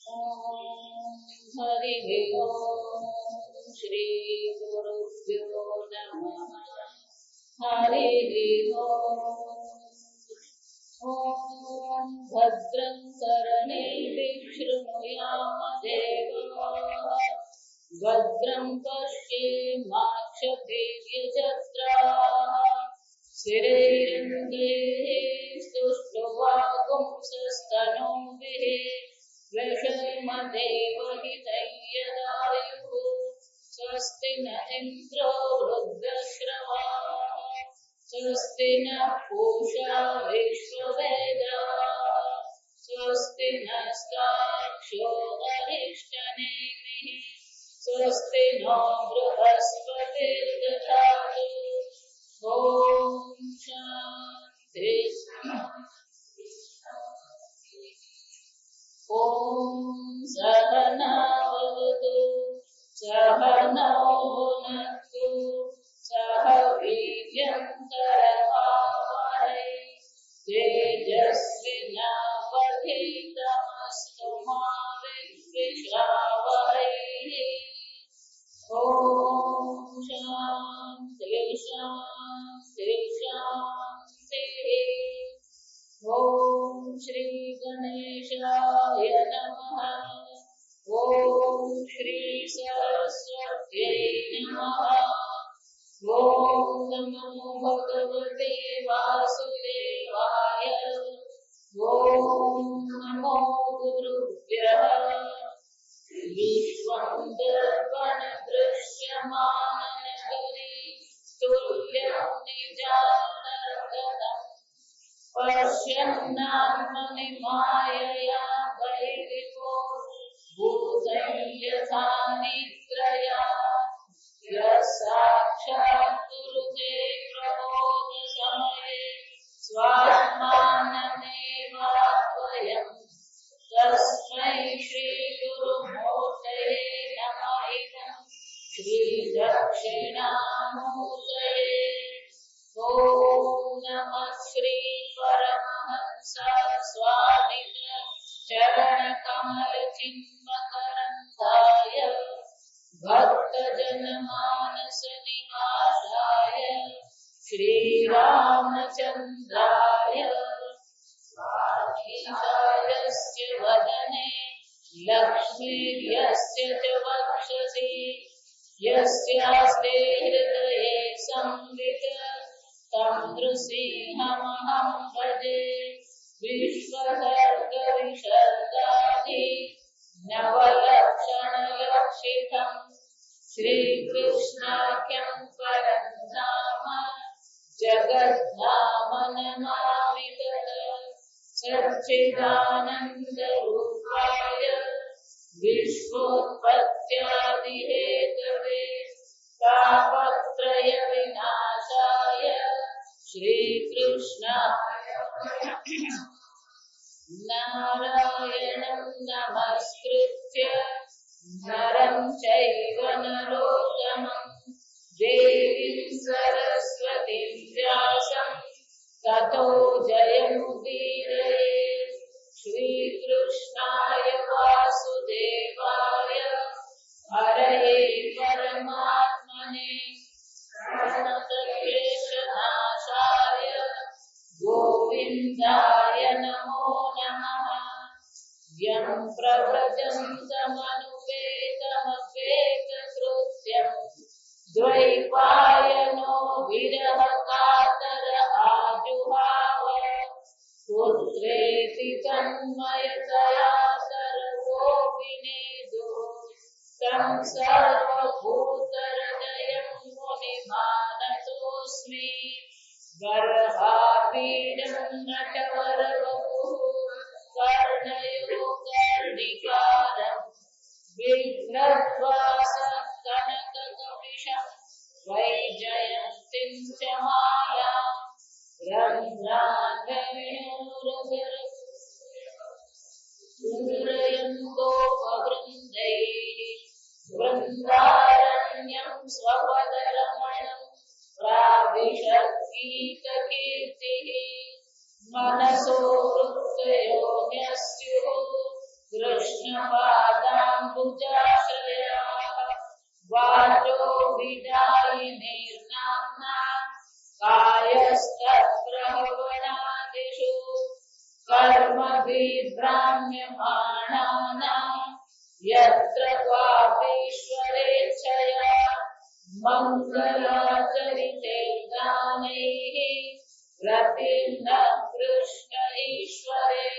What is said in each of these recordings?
ॐ हरिः ॐ श्री गुरुभ्यो नमः। हरिः ॐ भद्रं कर्णेभिः शृणुयाम देवाः भद्रं पश्येमाक्षभिर्यजत्राः स्थिरैरङ्गैः स्तुष्ट्वागुंसस्तनूभिः व्यशेमदेवहितैर्यदायुः स्वस्ति न इन्द्रो वृद्धश्रवाः स्वस्ति नः पूषा विश्ववेदाः स्वस्ति नस्ताक्षो अरिष्टनेमिः स्वस्ति नो बृहस्पतिर्दधातु ॐ शान्ति ॐ सहना भवतु सहनौ भुनक्तु सह वीर्यं करवावहै तेजस्विनावधीतमस्तु मा विद्विषावहै ॐ शान्ति शान्ति शान्तिः ॐ श्री गणेशाय नमः। ॐ श्री सरस्वत्यै नमः। ॐ नमो भगवते वासुदेवाय। ॐ नमो गुरुभ्यः। विश्वं दर्पण दृश्यमाननगरी तुल्यं निजानन्दनं पश्यन्नात्मनिमायया वैरिपो भूतं यथा निद्रया यः साक्षात् कुरुते प्रबोधसमये स्वात्मानमेवाद्वयम् तस्मै श्रीगुरुमूर्तये नमः। इदं श्रीदक्षिणामूर्तये। ॐ नमः श्री परमहंस स्वामिक चरणकमलचिन्मकरन्दाय भक्तजनमानस निवासाय श्रीरामचन्द्राय स्वामीशायस्य वदने लक्ष्मीर्यस्य च वक्षसि यस्यास्ते हृदये संवित् तं नृसिंहमहं भजे। विश्वसर्गविसर्गादि नवलक्षणलक्षितं श्रीकृष्णाख्यं परं नाम जगद्धाम नमामि तत्। सच्चिदानन्दरूपाय विश्वोत्पत्त्यादिहेतवे तापत्रयविनाशाय श्रीकृष्णाय नारायणं नमस्कृत्य नरं चैव नरोत्तमं देवीं सरस्वतीं व्यासं ततो जयमुदीरये। श्रीकृष्णाय वासुदेवाय हरये परमात्मने प्रणतक्लेशनाशाय गोविन्दाय नमो नमः। यं प्रव्रजन्तमनुपेतमपेतकृत्यं द्वैपायनो विरहकातर आजुहाव पुत्रेति तन्मयतया सर्वोऽभिनेदुः तं सर्वभूतहृदयं मुनिमानतोऽस्मि। गर्भापीडं नटवरवपुः कर्णयो कर्णिकारं बिभ्रद्वासः कनककपिशं वैजयन्तीं च मालां रन्ध्रान्धविणोरधरपूरयन्तोपवृन्दैः वृन्दारण्यं स्वपदरमणं प्राविशद्गीतकीर्तिः मनसो वृत्तयो न्यस्युः कृष्ण कृष्णपादाम्बुजाश्रयाः वाचो विदायिनीर्नाम्ना कायस्तत्प्रहवनादिषु कर्मभिभ्राम्यमाणानां यत्र क्वापीश्वरेच्छया मङ्गलाचरिते दानैः रतिर्न कृष्ण ईश्वरे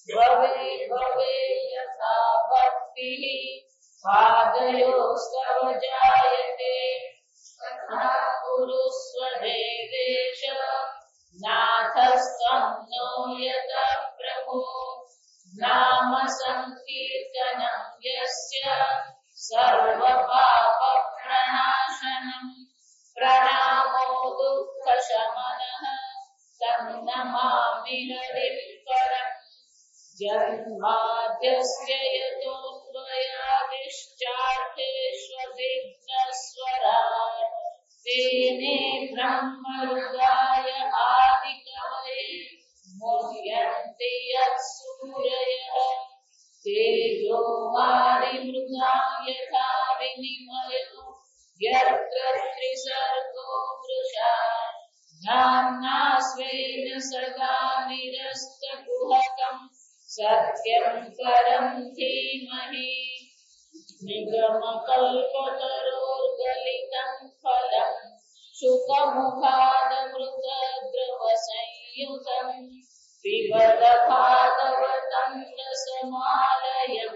भवे भवे यथा भक्तिः पादयोस्तव जायते तथा कुरुस्व देवेश नाथस्त्वं नो यतः प्रभो नाम संकीर्तनं यस्य सर्वपापप्रणाशनं प्रणामो दुःखशमनः तं नमामि हरिं परम् जन्माद्यस्य यतोऽन्वयादिश्चार्थेष्वभिघ्नस्वराट् तेने ब्रह्महृदाय आदिकवये मुह्यन्ति यत्सूरयः तेजो वारिमृगां यथा विनिमयो यत्र त्रिसर्गो मृषा धाम्ना स्वेन सदा निरस्तकुहकं सत्यं परं धीमहि निगमकल्पतरोर्गलितं फलं शुकमुखादमृतद्रवसंयुतं पिबत भागवतं रसमालयं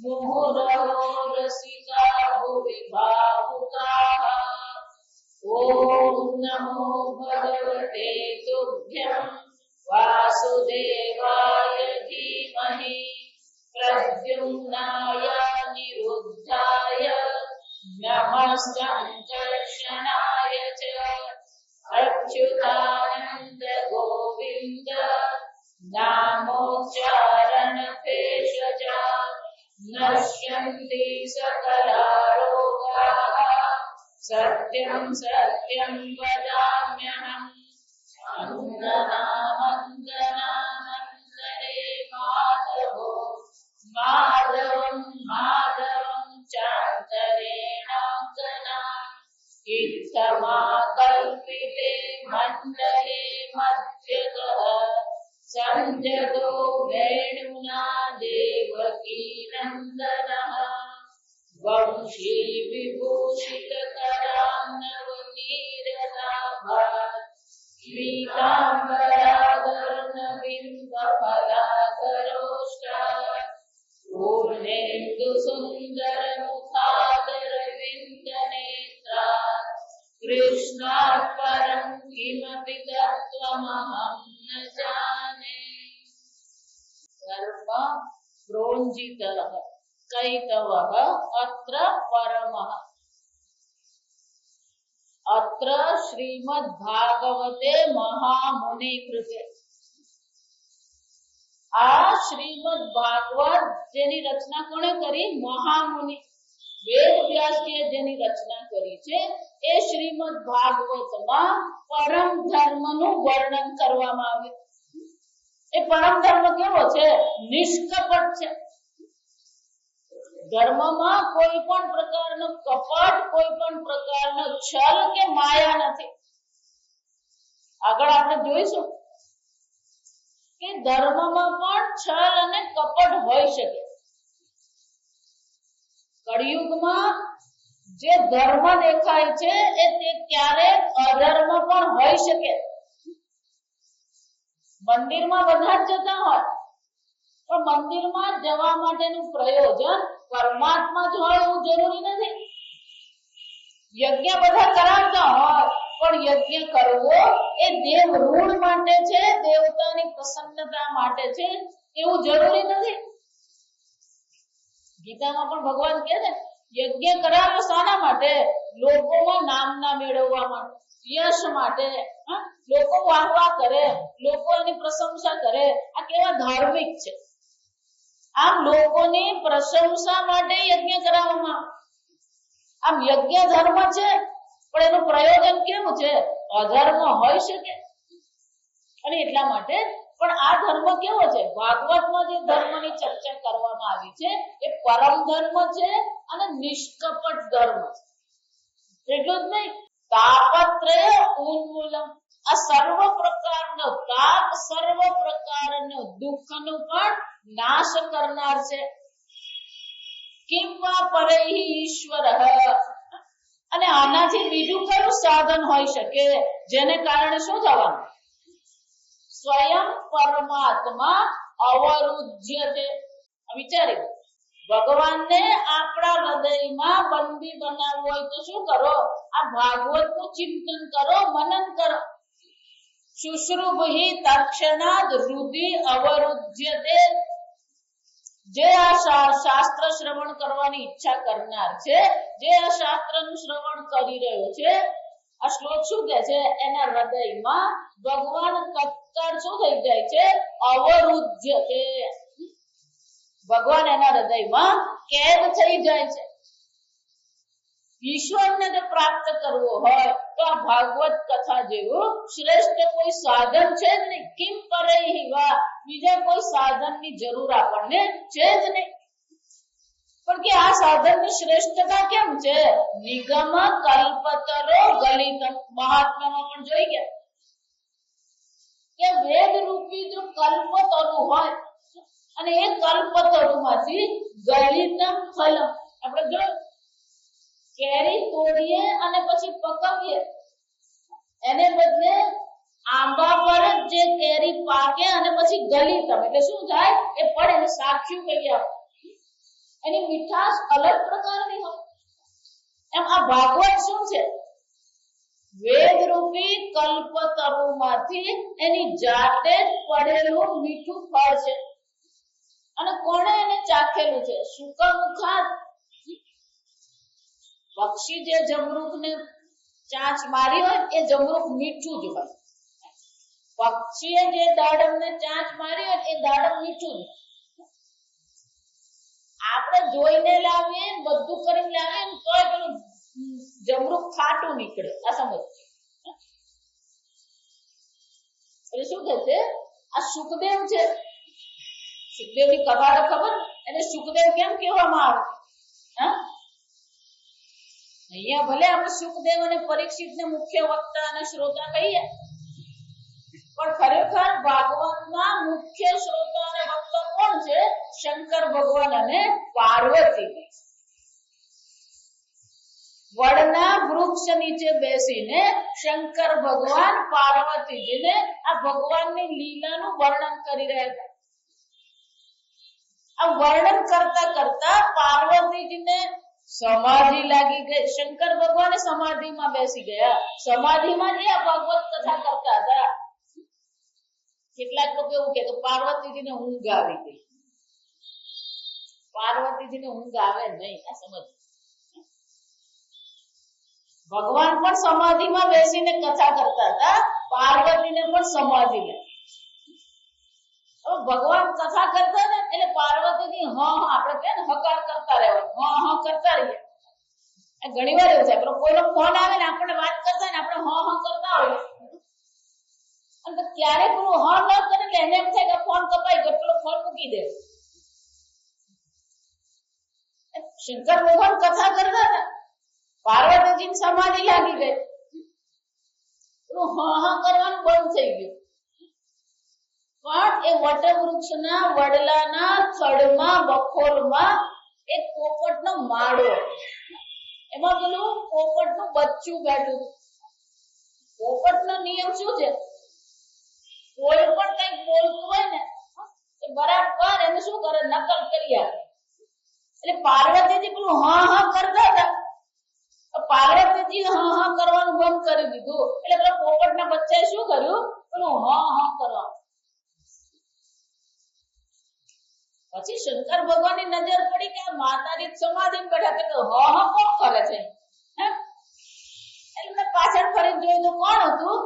मुहुरहो रसिका भुवि भावुकाः ॐ नमो भगवते तुभ्यं वासुदेवाय धीमहि प्रद्युम्नाय निरुद्धाय नमस्संकर्षणाय च अच्युतानन्द गोविन्द नामोच्चारणभेषजा नश्यन्ति सकलारोगाः सत्यं सत्यं वदाम्यहम् वन्दनामन्दनामन्दरे माधवो माधवं माधवं चान्तरेणाङ्गना इत्थमाकल्पिते मण्डले मध्यतः संजतो वेणुना देवकी नन्दनः वंशी विभूषितकरान्नवनीरदाभात् पीताम्बराधर्णबिम्बफलाधरोष्टात् पूर्णेन्दुसुन्दरमुखादरविन्दनेत्रात् कृष्णात् परं किमपि तत्त्वमहं न जाने। धर्म प्रोञ्जितः कैतवः अत्र परमः। अत्र श्रीमद्भागवते महामुनि कृते। આ શ્રીમદ ભાગવત જેની રચના કોણે કરી? મહામુનિ વેદ વ્યાસજીએ જેની રચના કરી છે એ શ્રીમદ ભાગવતમાં પરમ ધર્મનું વર્ણન કરવામાં આવ્યું. એ પરમ ધર્મ કેવો છે? નિષ્કપટ છે. ધર્મમાં કોઈ પણ પ્રકારનો કપટ, કોઈ પણ પ્રકારનો છલ કે માયા નથી. આગળ આપણે જોઈશું કે ધર્મમાં પણ છલ અને કપટ હોઈ શકે. કળિયુગમાં જે ધર્મ દેખાય છે એ તે ક્યારેક અધર્મ પણ હોઈ શકે. મંદિરમાં બધા જ જતા હોય પણ મંદિરમાં જવા માટેનું પ્રયોજન પરમાત્મા જ હોય એવું જરૂરી નથી. યજ્ઞ બધા કરાવતા હોય પણ યજ્ઞ કરવો એ દેવ ઋણ માટે છે, દેવતાની પ્રસન્નતા માટે છે એવું જરૂરી નથી. ગીતામાં પણ ભગવાન કહે છે યજ્ઞ કરાવ્યો શાના માટે? લોકોમાં નામના મેળવવા માટે, યશ માટે. લોકો વાહવા કરે, લોકો એની પ્રશંસા કરે. આ કેવા ધાર્મિક છે. આમ લોકોની પ્રશંસા માટે યજ્ઞ કરાવવામાં. આમ યજ્ઞ ધર્મ છે પણ એનું પ્રયોજન કેવું છે? અધર્મ હોઈ શકે. અને એટલા માટે પણ આ ધર્મ કેવો છે? ભાગવતમાં જે ધર્મની ચર્ચા કરવામાં આવી છે એ પરમ ધર્મ છે અને નિષ્કપટ ધર્મ છે. એટલું જ નહીં, તાપત્રય ઉન્મૂલમ, આ સર્વ પ્રકારનો તાપ, સર્વ પ્રકારનો દુઃખનો પણ નાશ કરનાર છે. કિંવા પરૈહિ ઈશ્વર, અને આનાથી બીજું કયું સાધન હોઈ શકે જેને કારણે શું થવાનું? સ્વયં પરમાત્મા અવરુધ્ય છે. વિચારી, ભગવાનને આપણા હૃદયમાં બંદી બનાવવું હોય તો શું કરો? આ ભાગવતનું ચિંતન કરો, મનન કરો. શુશ્રુભિ તક્ષણાદ હૃદિ અવરુધ્યતે. જે આ શાસ્ત્ર શ્રવણ કરવાની ઈચ્છા કરનાર છે, જે આ શાસ્ત્રનું શ્રવણ કરી રહ્યો છે, આ શ્લોક શું કહે છે? એના હૃદયમાં ભગવાન તત્કાળ શું થઈ જાય છે? અવરુદ્ધ છે. ભગવાન એના હૃદયમાં કેદ થઈ જાય છે. ઈશ્વરને જો પ્રાપ્ત કરવો હોય તો આ ભાગવત કથા જેવું શ્રેષ્ઠ કોઈ સાધન છે જ નહીં. કિમ પરૈહિ વા, બીજા કોઈ સાધનની જરૂર આપણને છે જ નહીં. પણ કે આ સાધનની શ્રેષ્ઠતા કેમ છે? નિગમ કલ્પતરો ગલિતમ, મહાત્મ્યમાં પણ જોઈ ગયા કે વેદ રૂપી જો કલ્પતરુ હોય અને એ કલ્પતરુમાંથી ગલિતમ ફલમ, આપણે જો કેરી તોડીએ અને પછી પકવીએ, એને બદલે આંબા પર જ જે કેરી પાકે અને પછી ગલિતમ એટલે શું થાય? એ પડે એને સાખ્યું કહીએ આપણે. એની મીઠાશ અલગ પ્રકારની હોય. એમ આ ભાગવત શું છે? વેદ રૂપી કલ્પતરુમાંથી એની જાતે જ પડેલું મીઠું ફળ છે. અને કોણે એને ચાખેલું છે? શુકમુખાદ. પક્ષી જે જમરૂખને ચાંચ મારી હોય એ જમરૂખ મીઠું જ હોય. પક્ષીએ જે દાડમને ચાંચ મારી હોય એ દાડમ મીઠું જ. આપણે જોઈને લાવીએ, બધું કરીને લાવીએ તોય પેલું જમરૂખ ખાટું નીકળે. આ સમજ એટલે શું કહે છે? આ સુખદેવ છે. સુખદેવની કથા ખબર? એને સુખદેવ કેમ કહેવામાં આવે? અહીંયા ભલે આપણે સુખદેવ અને પરીક્ષિતને મુખ્ય વક્તા અને શ્રોતા કહીએ, પણ ખરેખર ભાગવતના મુખ્ય શ્રોતા અને વક્તા કોણ છે? શંકર ભગવાન અને પાર્વતી. વડના વૃક્ષ નીચે બેસીને શંકર ભગવાન પાર્વતીજીને આ ભગવાનની લીલાનું વર્ણન કરી રહ્યા હતા. આ વર્ણન કરતા કરતા પાર્વતીજીને સમાધિ લાગી ગઈ. શંકર ભગવાન સમાધિમાં બેસી ગયા. સમાધિમાં જ આ ભાગવત કથા કરતા હતા. કેટલાક લોકો એવું કે પાર્વતીજીને ઊંઘ આવી ગઈ. પાર્વતીજીને ઊંઘ આવે નહીં, આ સમજ. ભગવાન પણ સમાધિમાં બેસીને કથા કરતા હતા, પાર્વતીને પણ સમાધિ લાગી. ભગવાન કથા કરતા ને એટલે પાર્વતીની આપણે કે હકાર કરતા રહેવાનું, કરતા રહીએ. ઘણી વાર એવું થાય, કોઈનો ફોન આવે ને આપણે વાત કરતા ને આપણે કરતા હોઈએ અને ક્યારે પેલું ન કરે એટલે એને એમ થાય કે ફોન કપાઈ ગયો, પેલો ફોન મૂકી દે. શંકર ભગવાન કથા કરતા હતા, પાર્વતીજીને સમાધિ લાગી ગઈ, પેલું કરવાનું બંધ થઈ ગયું. પણ એ વટવૃક્ષના વડલાના થડમાં બખોલમાં એક પોપટનો માળો, એમાં પેલું પોપટનું બચ્ચું બેઠું. પોપટનો નિયમ શું છે? કોઈ પણ કઈક બોલતું હોય ને એ બરાબર એને શું કરે? નકલ કરી આપે. એટલે પાર્વતીજી પેલું કરતા હતા, પાર્વતીજી કરવાનું બંધ કરી દીધું. એટલે પેલા પોપટના બચ્ચાએ શું કર્યું? પેલું કરવાનું. પછી શંકર ભગવાનની નજર પડી કે માતાજી સમાધિ બેઠા કે કોણ કરે છે? એટલે પાછળ ફરી જોયું તો કોણ હતું?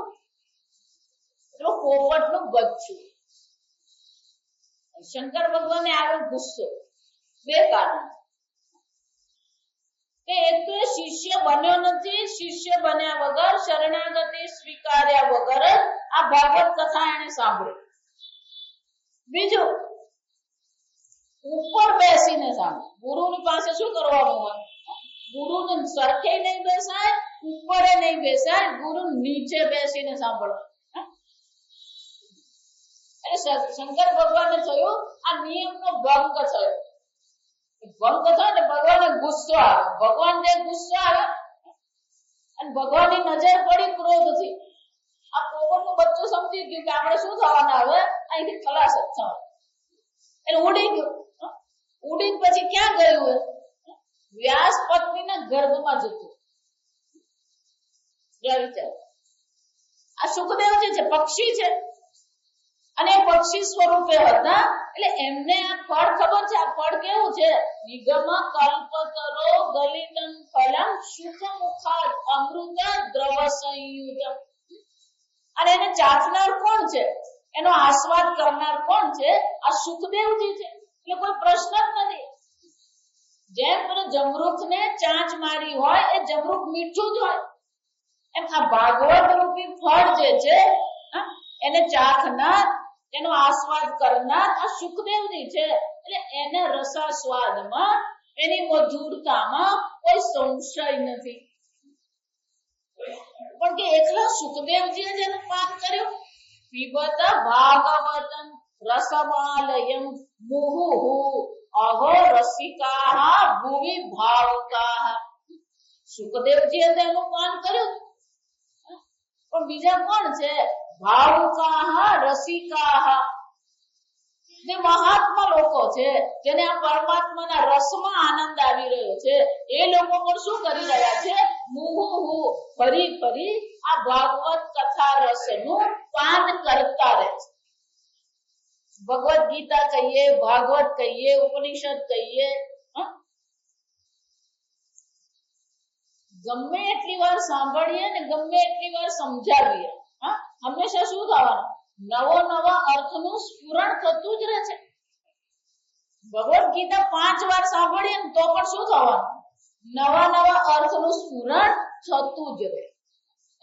પોપટનું બચ્ચું. શંકર ભગવાનને આવ્યો ગુસ્સો, બે કારણ. એક તો એ શિષ્ય બન્યો નથી, શિષ્ય બન્યા વગર, શરણાગતિ સ્વીકાર્યા વગર આ ભાગવત કથા એને સાંભળી. બીજું ઉપર બેસીને સાંભળો. ગુરુની પાસે શું કરવાનું હોય? ગુરુને સરખે નહીં બેસાય, ઉપરે નહીં બેસાય, ગુરુ નીચે બેસીને સાંભળો. એટલે શંકર ભગવાનને થયું આ નિયમનો ભંગ થયો. ભંગ થયો ને ભગવાનને ગુસ્સો આવે. ભગવાનને ગુસ્સો આવે અને ભગવાનની નજર પડી ક્રોધથી. આ પોપટનું બચ્ચું સમજી ગયું કે આપણે શું થવાના, હવે અહીંથી ખલાસ જ થવાનું. એટલે ઉડી ગયું. ઉડીને પછી ક્યાં ગયું? વ્યાસ પત્નીના ગર્ભમાં જતું. આ સુખદેવજી છે, પક્ષી છે અને પક્ષી સ્વરૂપે હતા. એટલે એમને આ ફળ ખબર છે. આ ફળ કેવું છે? નિગમ કલ્પતરો ગલિતં ફલં સુખમુખાદ અમૃત દ્રવ સંયુતમ. અને એને ચાખનાર કોણ છે? એનો આસ્વાદ કરનાર કોણ છે? આ સુખદેવજી છે. એટલે કોઈ પ્રશ્ન જ નથી. જેમ પેલો જમરૂખને ચાંચ મારી હોય એ જમરૂખ મીઠું જ હોય, એમ આ ભાગવત રૂપી ફળ જે છે એને ચાખનાર, એનો આસ્વાદ કરનાર આ સુખદેવજી છે. એટલે એને રસાસ્વાદમાં, એની મધુરતામાં કોઈ સંશય નથી. પણ કે એકલા સુખદેવજીએ જ એનું પાન કર્યું. પીબત ભાગવતં રસમાલયં મુહુહુ અહો રસિકાહ ભુવિ ભાવુકાહ. સુખદેવજીએ તો એનું પાન કર્યું, પણ બીજા કોણ છે? ભાવુકાહ રસિકાહ, જે મહાત્મા લોકો છે, જેને આ પરમાત્માના રસમાં આનંદ આવી રહ્યો છે, એ લોકો પણ શું કરી રહ્યા છે? મુહુહુ ફરી ફરી આ ભાગવત કથા રસનું પાન કરતા રહે છે. ભગવદ ગીતા કહીએ, ભાગવત કહીએ, ઉપનિષદ કહીએ, ગમે એટલી વાર સાંભળીએ ને ગમે એટલી વાર સમજાવીએ, હંમેશા શું થવાનું? નવા અર્થનું સ્ફુરણ થતું જ રહે છે. ભગવદ ગીતા 5 વાર સાંભળીએ ને તો પણ શું થવાનું? નવા અર્થનું સ્ફુરણ થતું જ રહે.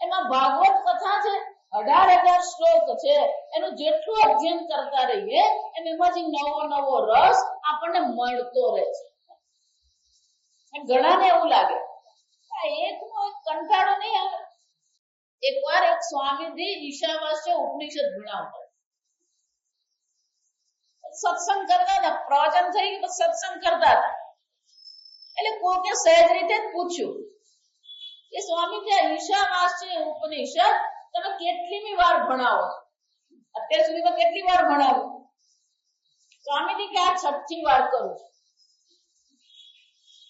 એમાં ભાગવત કથા છે, 18,000 શ્લોક છે. એનું જેટલું અધ્યયન કરતા રહીએ એમાંથી નવો રસ આપણને મળતો રહે છે. ઘણાને એવું લાગે એકનો એક કંટાળો નહીં આવે. એકવાર એક સ્વામીજી ઈશાવાસ્ય ઉપનિષદ ભણાવતા, સત્સંગ કરતા હતા. પ્રવચન થઈ ગયું, સત્સંગ કરતા હતા. એટલે કોકે સહેજ રીતે જ પૂછ્યું કે સ્વામીજી આ ઈશાવાસ્ય ઉપનિષદ તમે કેટલીમી વાર ભણાવો? અત્યાર સુધીમાં કેટલી વાર ભણાવ્યું? સ્વામીજી કે આ 6ઠી વાર કરું છું.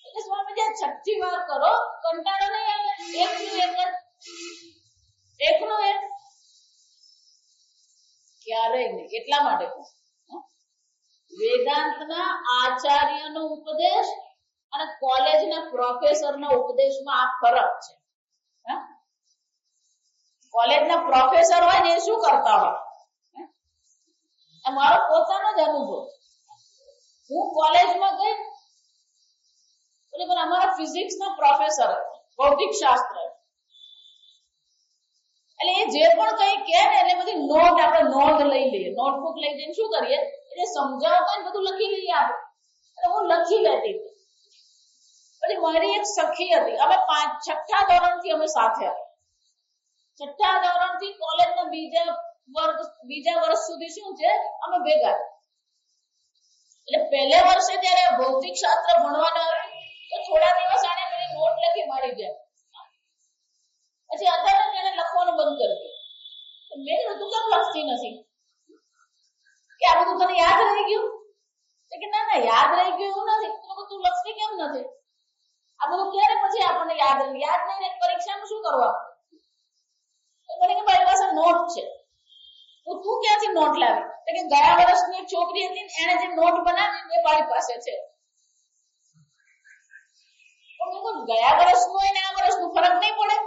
એટલે સ્વામીજી આ 6ઠી વાર કરો, કંટાળો નહીં આવે? એકનું એક ક્યારેય નહીં. એટલા માટે વેદાંતના આચાર્યનો ઉપદેશ અને કોલેજના પ્રોફેસરના ઉપદેશમાં આ ફરક છે. કોલેજના પ્રોફેસર હોય ને એ શું કરતા હોય? મારો પોતાનો જ અનુભવ. હું કોલેજમાં ગઈ એટલે અમારા ફિઝિક્સના પ્રોફેસર હતા, ભૌતિક શાસ્ત્ર. એટલે એ જે પણ કઈ કહે ને એટલે બધી નોટ આપણે નોંધ લઈ લઈએ. નોટબુક લઈ જઈને શું કરીએ? એટલે સમજાવતા ને બધું લખી લઈએ આપણે. એટલે હું લખી લેતી. પછી મારી એક સખી હતી, અમે 6ઠ્ઠા ધોરણથી અમે સાથે હતા. 6ઠ્ઠા ધોરણથી કોલેજના બીજા વર્ષ સુધી શું છે અમે ભેગા. એટલે પહેલે વર્ષે જ્યારે ભૌતિક શાસ્ત્ર ભણવાના આવે તો થોડા દિવસ આને પેલી નોટ લખી મારી જાય. પછી અચાનક એને લખવાનું બંધ કરી દીધું. મેં કીધું તું કેમ લખતી નથી? કે આ બધું તને યાદ રહી ગયું? કે ના યાદ રહી ગયું એવું નથી. તું લખતી કેમ નથી? આ બધું ક્યારે પછી આપણને યાદ નહીં રહે? પરીક્ષામાં શું કરવા? મને કે મારી પાસે નોટ છે. તું ક્યાંથી નોટ લાવી? કે ગયા વર્ષની એક છોકરી હતી ને એને જે નોટ બનાવી એ મારી પાસે છે. ગયા વર્ષનું હોય ને આ વર્ષનું ફરક નહીં પડે?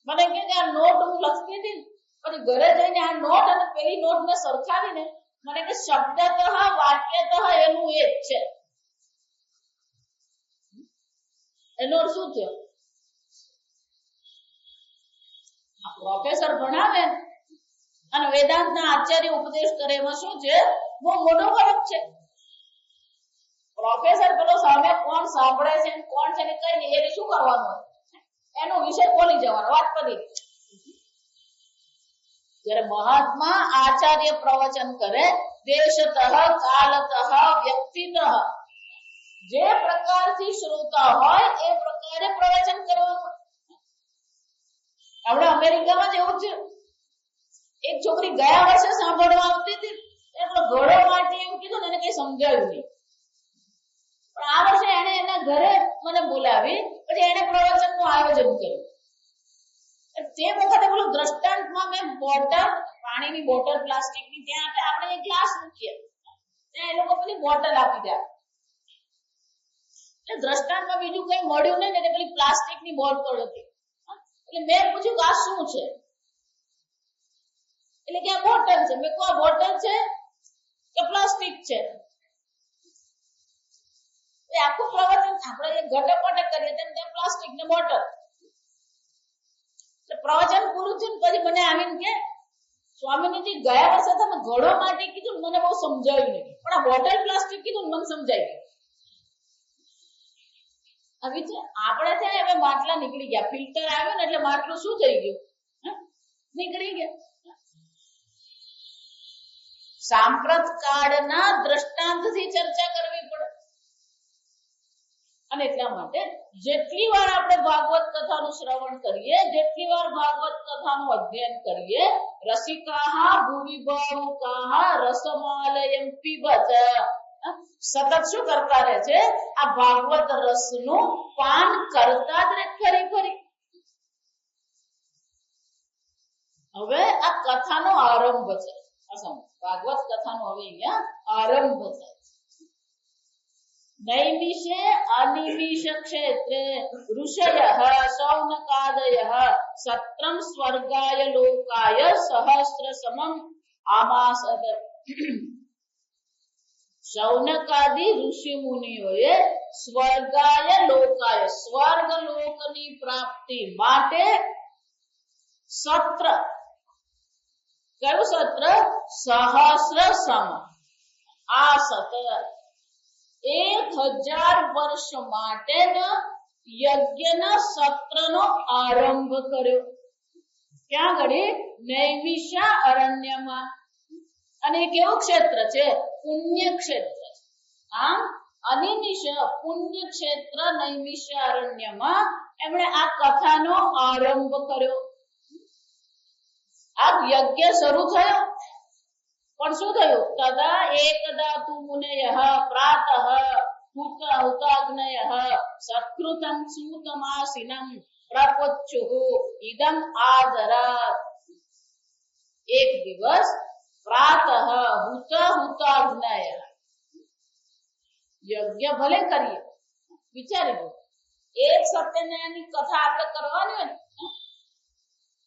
મને કે આ નોટ હું લખતી હતી, પછી ઘરે જઈને આ નોટ અને પેલી નોટ ને સરખાવીને મને કે શબ્દતઃ વાક્યતઃ એનું એક છે. એનો અર્થ શું થયો? આ પ્રોફેસર ભણાવે અને વેદાંતના આચાર્ય ઉપદેશ કરે એમાં શું છે? બહુ મોટો ફરક છે. પ્રોફેસર પેલો સામે કોણ સાંભળે છે કોણ છે ને કઈ નહીં, એને શું કરવાનું? એનો વિષય બોલી જવાનો, વાત પતી. જ્યારે મહાત્મા આચાર્ય પ્રવચન કરે, દેશતઃ કાલતઃ વ્યક્તિતઃ, જે પ્રકારથી શ્રોતા હોય એ પ્રકારે પ્રવચન કરવાનું. આપણે અમેરિકામાં જ એવું છે. એક છોકરી ગયા વર્ષે સાંભળવા આવતી હતી, એટલો ઘોડો માટે એવું કીધું ને એને કઈ સમજાયું નહીં. પણ આ વર્ષે એને એના ઘરે મને બોલાવી, પછી એને પ્રવચનનું આયોજન કર્યું. તે વખતે પેલું દ્રષ્ટાંતમાં મેં બોટલ, પાણીની બોટલ પ્લાસ્ટિકની, ત્યાં આપણે એક ગ્લાસ મૂકીએ, ત્યાં એ લોકો પેલી બોટલ આપી દે. એટલે દ્રષ્ટાંતમાં બીજું કઈ મળ્યું નહીં ને, પેલી પ્લાસ્ટિકની બોટલ હતી. એટલે મેં પૂછ્યું કે આ શું છે? એટલે કે આ બોટલ છે. મેં કહ્યું આ બોટલ છે કે પ્લાસ્ટિક છે? આખું પ્રવચન આપણે ઘટપટ કરીએ તેમ પ્લાસ્ટિક ને બોટલ. પ્રવચન પૂરું થયું પછી મને આવીને કે સ્વામીજી ગયા વર્ષે તમે ઘડો માટે કીધું, મને બહુ સમજાયું નહીં, પણ આ બોટલ પ્લાસ્ટિક કીધું મને સમજાઈ ગયું. આવી છે આપણે ત્યાં હવે માટલા નીકળી ગયા, ફિલ્ટર આવ્યું ને એટલે માટલું શું થઈ ગયું? નીકળી ગયા. સાંપ્રત કાળના દ્રષ્ટાંતથી ચર્ચા કરવી પડે. અને એટલા માટે જેટલી વાર આપણે ભાગવત કથાનું શ્રવણ કરીએ, જેટલી વાર ભાગવત કથાનું અધ્યયન કરીએ, રસિકાહ ભુવિ ભાવુકાહ રસમાલયં પીબત, સતત શું કરતા રહે છે? આ ભાગવત રસનું પાન કરતા જ રહે ફરી ફરી. હવે આ કથાનો આરંભ છે. ભાગવત કથાનો હવે અહીંયા આરંભ છે. નૈમિષે અનિમિષ ક્ષેત્રે ઋષયઃ શૌનકાદયઃ સત્રં સ્વર્ગાય લોકાય સહસ્ર સમમ આમાસત. શૌનકાદી ઋષિ મુનિઓએ સ્વર્ગાય લોકાય, સ્વર્ગ લોકની પ્રાપ્તિ માટે સત્ર, કયું સત્ર? સહસ્ર સમ. આ સત્ર 1000 વર્ષ માટેના યજ્ઞના સત્રનો આરંભ કર્યો. ક્યાં ઘડી? નૈમિષા અરણ્યમાં. અને કેવું ક્ષેત્ર છે? પુણ્ય ક્ષેત્ર. આમ અનિમિષ પુણ્ય ક્ષેત્ર નૈમિષા અરણ્યમાં એમણે આ કથાનો આરંભ કર્યો. આ યજ્ઞ શરૂ થયો, પણ શું થયું? તદા એકદા તુ મુનયઃ પ્રાતઃ હુતાગ્નયઃ સત્કૃતં સૂતમાસિનં પ્રપોચ્યુઃ ઇદં આદરાત. એક દિવસ પ્રાતઃ હુતાગ્નયઃ, યજ્ઞ ભલે કરીએ, વિચારી લો, એક સત્યનારાયણની કથા આપણે કરવાની હોય ને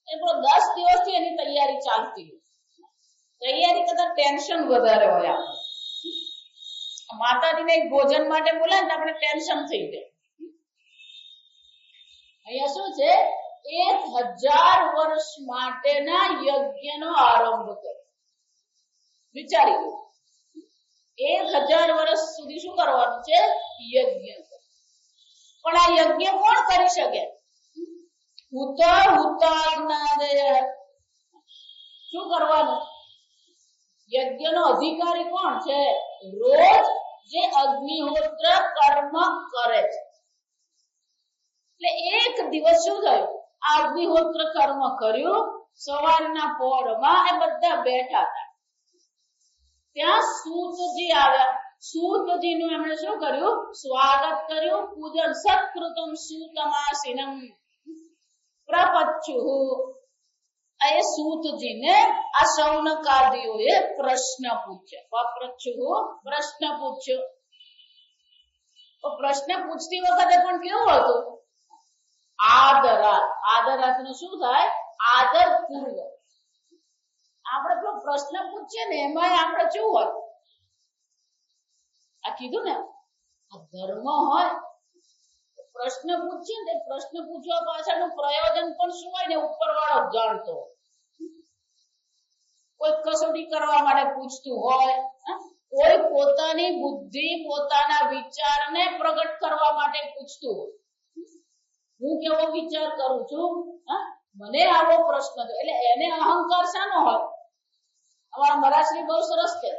એ 10 દિવસથી એની તૈયારી ચાલતી હોય. તૈયારી કરતા ટેન્શન વધારે હોય. આપણે માતાજીને એક ભોજન માટે બોલાય ને આપણે ટેન્શન થઈ જાય. અહીંયા શું છે? 1000 વર્ષ માટેના યજ્ઞનો આરંભ કર્યો. વિચારી લો, 1000 વર્ષ સુધી શું કરવાનું છે? યજ્ઞ. પણ આ યજ્ઞ કોણ કરી શકે? હુતાગ્નાદય. શું કરવાનું? યજ્ઞનો અધિકારી કોણ છે? રોજ જે અગ્નિહોત્ર કર્મ કરે છે. એટલે એક દિવસ શું થયું? આ અગ્નિહોત્ર કર્મ કર્યું. સવારના પોરમાં એ બધા બેઠા હતા. ત્યાં સૂતજી આવ્યા. સૂતજીનું એમણે શું કર્યું? સ્વાગત કર્યું, પૂજન. સત્કૃતમ સૂતમાસિનમ પ્રપચ્યુઃ. એ સૂતજીને આ શૌનકાદીઓએ પ્રશ્ન પૂછ્યો. પ્રપચ્યુઃ, પ્રશ્ન પૂછ્યો. તો પ્રશ્ન પૂછતી વખતે પણ કેવું હતું? આદરાત. આદરાતનું શું થાય? આદર પૂર્વક. આપણે પેલો પ્રશ્ન પૂછીએ ને એમાં આપણે શું હોય? આ કીધું ને, આ ધર્મ હોય. પ્રશ્ન પૂછીએ ને, પ્રશ્ન પૂછવા પાછળનું પ્રયોજન પણ શું હોય ને ઉપરવાળો જાણતો. કોઈ કસોટી કરવા માટે પૂછતું હોય, કોઈ પોતાની બુદ્ધિ પોતાના વિચારને પ્રગટ કરવા માટે પૂછતું હોય, હું કેવો વિચાર કરું છું, મને આવો પ્રશ્ન છે, એટલે એને અહંકાર શાનો હોય? અમારા મરાશ્રી બહુ સરસ છે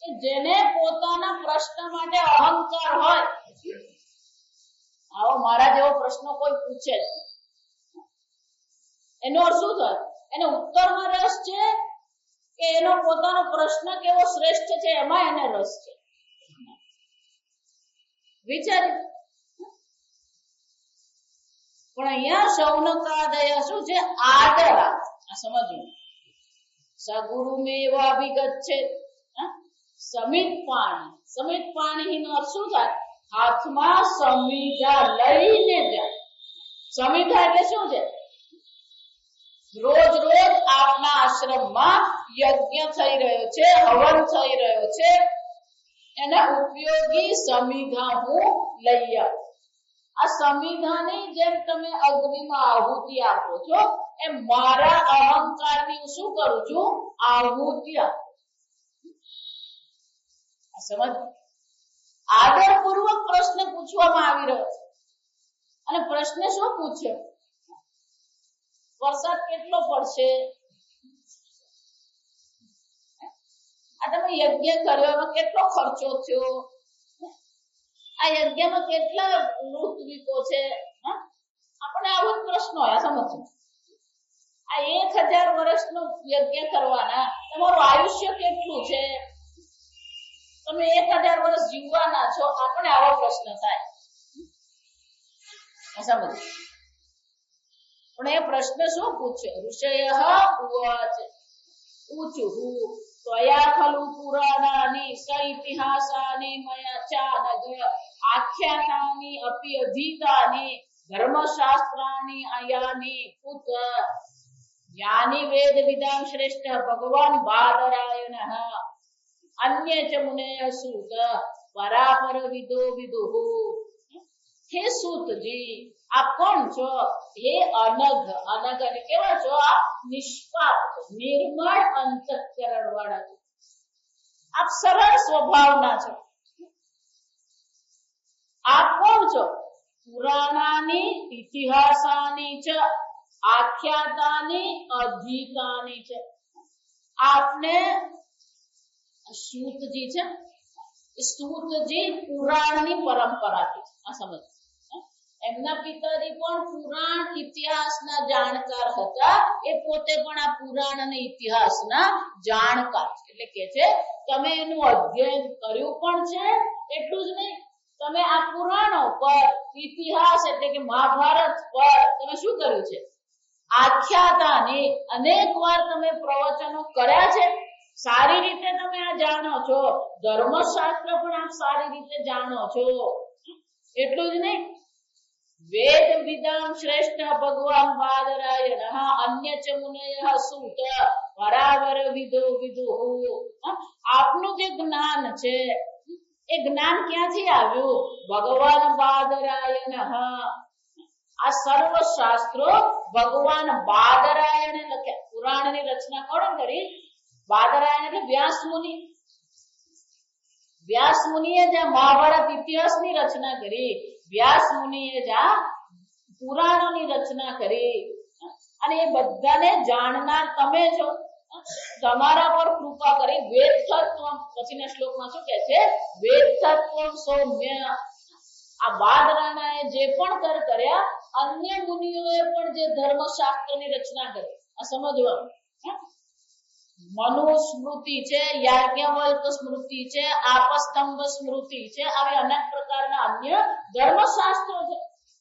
કે જેને પોતાના પ્રશ્ન માટે અહંકાર હોય, આવો મારા જેવો પ્રશ્ન કોઈ પૂછે એનો અર્થ શું થાય? એને ઉત્તરમાં રસ છે કે એનો પોતાનો પ્રશ્ન કેવો શ્રેષ્ઠ છે એમાં એને રસ છે? વિચારી. પણ અહીંયા શૌનકાદય શું છે? આદર. આ સમજવું. સગુરુ મેવાભિગચ્છે સમિત પાણી. સમિત પાણી નો અર્થ શું થાય? હાથમાં સમિધા લઈને જાય. સમિધા એટલે શું છે? રોજ રોજ આપના આશ્રમમાં યજ્ઞ થઈ રહ્યો છે, હવન થઈ રહ્યો છે, એના ઉપયોગી સમિધા હું લઈ આવું. આ સમિધાની જેમ તમે અગ્નિમાં આહુતિ આપો છો એમ મારા અહંકારની શું કરું છું? આહુતિ આપું. સમજ. આદરપૂર્વક પ્રશ્ન પૂછવામાં આવી રહ્યો છે. અને પ્રશ્ન શું પૂછ્યો? વરસાદ કેટલો પડશે? આ તમે યજ્ઞ કર્યો એમાં કેટલો ખર્ચો થયો? આ યજ્ઞમાં કેટલા ઋત્વિકો છે? આપણે આવો જ પ્રશ્ન હોય. સમજો. આ 1000 વર્ષનો યજ્ઞ કરવાના, તમારું આયુષ્ય કેટલું છે? તમે 1000 વર્ષ જીવવાના છો? આપણે આવો પ્રશ્ન થાય. સમજો. પણ એ પ્રશ્ન શું પૂછ્યો? ઋષયઃ ઉવાચ ઊચુઃ ત્વયા ખલુ પુરાણાની સ ઇતિહાસાની મયા ચાનઘ આખ્યાતાની અપિ અધીતાની ધર્મશાસ્ત્રાની અયાની કુત યાની વેદ વિદામ શ્રેષ્ઠ ભગવાન બાદરાયણઃ અન્ય ચ મુનેય સૂત પરાપર વિદો વિદુઃ. હે સૂતજી, આપ કોણ છો? હે અનઘ. અનઘ એટલે કેવા છો? આપ નિષ્પાપ, નિર્મળ અંતઃકરણ વાળા છો. આપ સરળ સ્વભાવના છો. આપ કોણ છો? પુરાણાની ઇતિહાસાની ચ આખ્યાતાની અધીતાની છે. આપને સૂતજી છે, સૂતજી પુરાણની પરંપરાથી. આ સમજ. એમના પિતાજી પણ પુરાણ ઇતિહાસના જાણકાર હતા. એ પોતે પણ આ પુરાણ અને ઇતિહાસના જાણકાર છે. એટલે કે છે તમે એનું અધ્યયન કર્યું પણ છે, એટલું જ નહીં, તમે આ પુરાણો પર, ઇતિહાસ એટલે કે મહાભારત પર તમે શું કર્યું છે? આખ્યાતાની અનેક વાર તમે પ્રવચનો કર્યા છે. સારી રીતે તમે આ જાણો છો. ધર્મશાસ્ત્ર પણ આપ સારી રીતે જાણો છો. એટલું જ નહીં, વેદ વિદામ શ્રેષ્ઠ ભગવાન બાદરાયણઃ અન્ય ચ મુનયઃ સૂત પરાવર વિદો વિદુઃ. આપનું જે જ્ઞાન છે એ જ્ઞાન ક્યાંથી આવ્યું? ભગવાન બાદરાયણઃ. આ સર્વ શાસ્ત્રો ભગવાન બાદરાયણે લખ્યા. પુરાણની રચના કોણે કરી? બાદરાયણ એટલે વ્યાસ મુનિ. વ્યાસ મુનિએ જે મહાભારત ઇતિહાસની રચના કરી, વ્યાસ મુનિએ જ્યાં પુરાણોની રચના કરી, અને એ બધાને જાણનાર તમે છો. તમારા પર કૃપા કરી વેદ તત્વ, પછીના શ્લોકમાં શું કહે છે? વેદ તત્વ સૌમ્ય. આ બાદરાયણે જે પણ કર્યા, અન્ય મુનિઓએ પણ જે ધર્મશાસ્ત્રની રચના કરી. આ સમજવાનું. મનુ સ્મૃતિ છે, યાજ્ઞવલ્ક સ્મૃતિ છે, આપસ્તંભ સ્મૃતિ છે, આવી અનેક પ્રકારના અન્ય ધર્મશાસ્ત્રો છે.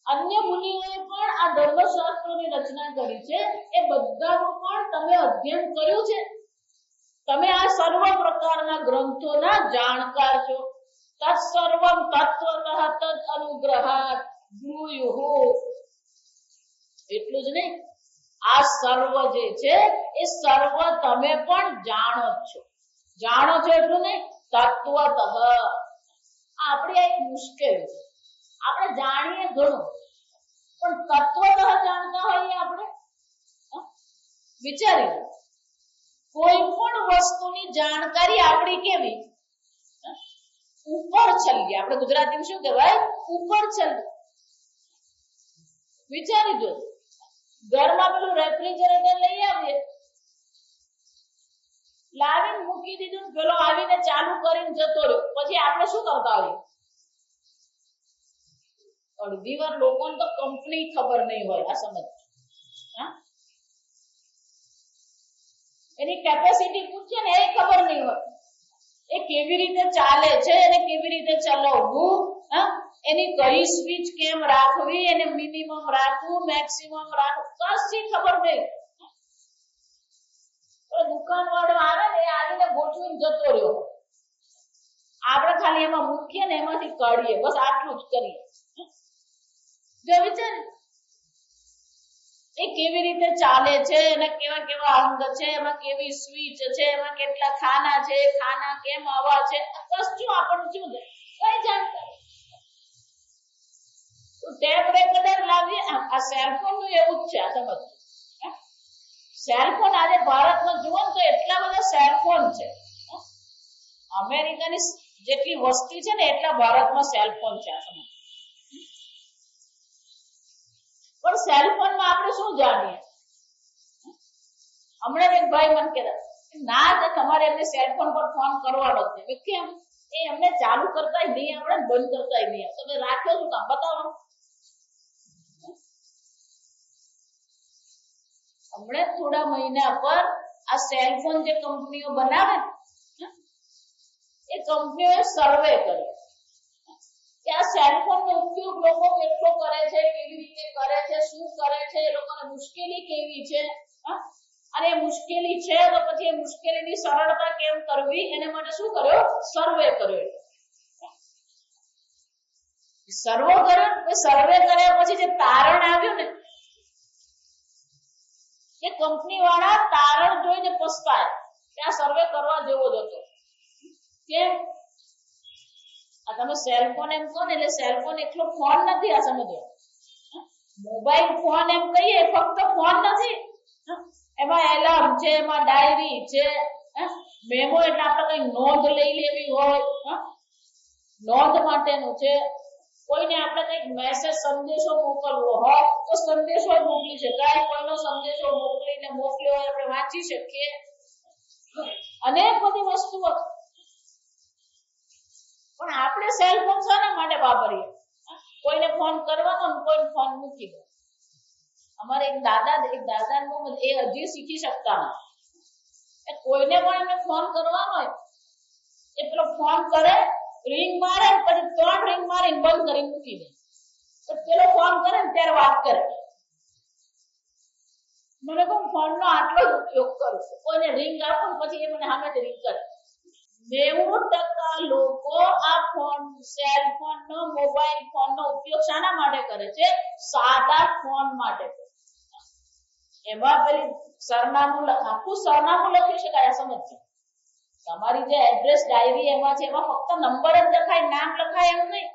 અન્ય મુનિઓએ પણ આ ધર્મશાસ્ત્રોની રચના કરી છે. એ બધાનું પણ તમે અધ્યયન કર્યું છે. તમે આ સર્વ પ્રકારના ગ્રંથોના જાણકાર છો. તત્સર્વમ તત્વતઃ તદ અનુગ્રહાત બ્રૂયુઃ. એટલું જ નહીં, આ સર્વ જે છે એ સર્વ તમે પણ જાણો છો. જાણો છો એટલું નહીં, તત્વતઃ. આપણી એક મુશ્કેલી છે. આપણે જાણીએ ઘણું, પણ તત્વતઃ જાણતા હોઈએ આપણે? વિચારી લો. કોઈ પણ વસ્તુની જાણકારી આપણી કેવી ઉપર છલ્લી, આપણે ગુજરાતીમાં શું કહેવાય ઉપર છલ્લી. વિચારી જો, ઘરમાં પેલું રેફ્રિજરેટર લઈ આવીએ, લાવીને મૂકી દીધું, પેલો આવીને ચાલુ કરીને જતો રહ્યો, પછી આપણે શું કરતા હોઈએ? અડધી વાર લોકોને તો કંપની ખબર નહીં હોય. આ સમજ, એની કેપેસિટી પૂછે ને એ ખબર નહીં હોય, એ કેવી રીતે ચાલે છે, એને કેવી રીતે ચલાવવું, એની કઈ સ્વિચ કેમ રાખવી, એને મિનિમમ રાખવું, મેક્સિમમ રાખવું, કશી ખબર નહીં. દુકાન વાળો આવે ને, એ આવીને ગોઠવીને જતો રહ્યો, આપણે ખાલી એમાં મૂકીએ ને એમાંથી કાઢીએ, બસ આટલું જ કરીએ. જો વિચાર, એ કેવી રીતે ચાલે છે, એના કેવા કેવા અંગ છે, એમાં કેવી સ્વિચ છે, એમાં કેટલા ખાના છે, ખાના કેમ આવા છે, કશું આપણને શું દે કઈ જાણકારી. તો ટેપ રેકોર્ડર લાવીએ, આ સેલફોન નું એવું જ છે. આ સમજ, સેલફોન આજે ભારતમાં જુઓ તો એટલા બધા સેલફોન છે. અમેરિકાની જેટલી વસ્તી છે ને એટલા ભારતમાં સેલફોન છે. આ સમજ, પણ સેલફોનમાં આપણે શું જાણીએ? હમણાં એક ભાઈ મને કહેતા, ના તમારે એમને સેલફોન પર ફોન કરવાનો જ નહીં. કેમ? એ એમને ચાલુ કરતા નહીં આવડે, બંધ કરતા નહીં આવડે. તમે રાખ્યો શું કામ? બતાવો. હમણાં થોડા મહિના પર આ સેલફોન જે કંપનીઓ બનાવે એ કંપનીઓએ સર્વે કર્યો કે આ સેલફોન નો ઉપયોગ લોકો કેટલો કરે છે, કેવી રીતે કરે છે, શું કરે છે, એ લોકોને મુશ્કેલી કેવી છે, અને એ મુશ્કેલી છે તો પછી એ મુશ્કેલીની સરળતા કેમ કરવી, એના માટે શું કર્યો? સર્વે કર્યો. સર્વે કર્યા પછી જે તારણ આવ્યું ને, એ કંપની વાળા તારણ જોઈને પસ્તાયા કે આ સર્વે કરવા જેવો જ હતો. કેમ? આ તમે સેલફોન એમ કહો ને, એટલે સેલફોન એકલો ફોન નથી. આ સમજો, મોબાઈલ ફોન એમ કહીએ ફક્ત ફોન નથી, એમાં એલાર્મ છે, એમાં ડાયરી છે, મેમો એટલે આપણે કઈ નોંધ લઈ લેવી હોય, નોંધ માટેનું છે. કોઈને આપણે કઈક મેસેજ સંદેશો મોકલવો હોય તો સંદેશો મોકલી શકાય, કોઈનો સંદેશો મોકલ્યો હોય આપણે વાંચી શકીએ, અનેક બધી વસ્તુઓ. પણ આપણે સેલફોન શાના માટે વાપરીએ? કોઈને ફોન કરવાનો, કોઈને ફોન મૂકી દો. અમારે એક દાદા એ હજી શીખી શકતા નથી. કોઈને પણ એમને ફોન કરવાનો હોય, એ પેલો ફોન કરે, રિંગ મારે, પછી 3 રિંગ મારીને બંધ કરી મૂકી દે. પેલો ફોન કરે ને ત્યારે વાત કરે. મને કહું ફોન નો આટલો જ ઉપયોગ કરું, કોઈને રિંગ આપો પછી એ મને સામેથી રિંગ કરે. 90% લોકો આ ફોન, સેલફોન નો, મોબાઈલ ફોન નો ઉપયોગ શાના માટે કરે છે? સાદા ફોન માટે. એમાં પેલી સરનામું, આખું સરનામું લખી શકાય. સમજજો, તમારી જે એડ્રેસ ડાયરી એમાં છે, એમાં ફક્ત નંબર જ લખાય, નામ લખાય એમ નહીં.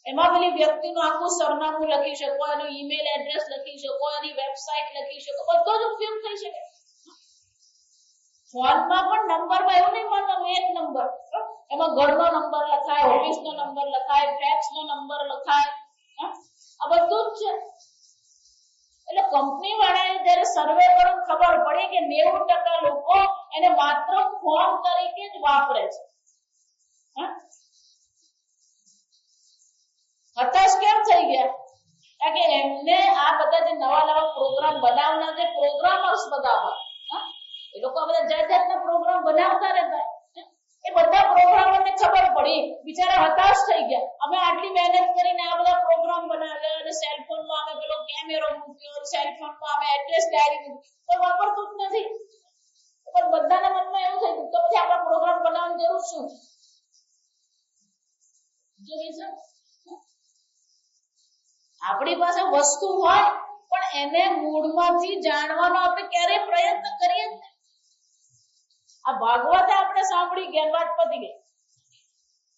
એમાં પેલી વ્યક્તિનું આખું સરનામું લખી શકો, એનું ઈમેલ એડ્રેસ લખી શકો, એની વેબસાઇટ લખી શકો, બધો જ ઉપયોગ થઈ શકે. ફોનમાં પણ નંબરમાં એવું નહીં માનવાનું એક નંબર, એમાં ઘરનો નંબર લખાય, ઓફિસનો નંબર લખાય, ફેક્સનો નંબર લખાય, આ બધું જ છે. એટલે કંપની વાળાએ જ્યારે સર્વે કર્યો ખબર પડી કે 90% લોકો એને માત્ર ફોન તરીકે જ વાપરે છે. હતાશ કેમ થઈ ગયા? કારણ કે એમને આ બધા જે નવા પ્રોગ્રામ બનાવના જે પ્રોગ્રામર્સ બધા હોય, એ લોકો બધા જાતના પ્રોગ્રામ બનાવતા રહેતા, એ બધા પ્રોગ્રામરને ખબર પડી, બિચારા હતાશ થઈ ગયા. અમે આટલી મહેનત કરીને આ બધા પ્રોગ્રામ બનાવ્યા, અને સેલફોનમાં અમે પેલો કેમેરો મૂક્યો, સેલફોનમાં અમે એડ્રેસ ડાયરી મૂકી, તો વાપરતું જ નથી. પણ બધાના મનમાં એવું થયું તો પછી આપણા પ્રોગ્રામ બનાવવાની જરૂર શું? જો આપણી પાસે વસ્તુ હોય પણ એને મૂળમાંથી જાણવાનો આપણે ક્યારેય પ્રયત્ન કરીએ જ નહીં. આ ભાગવત આપણે સાંભળી ગયા, વાત પતી ગઈ.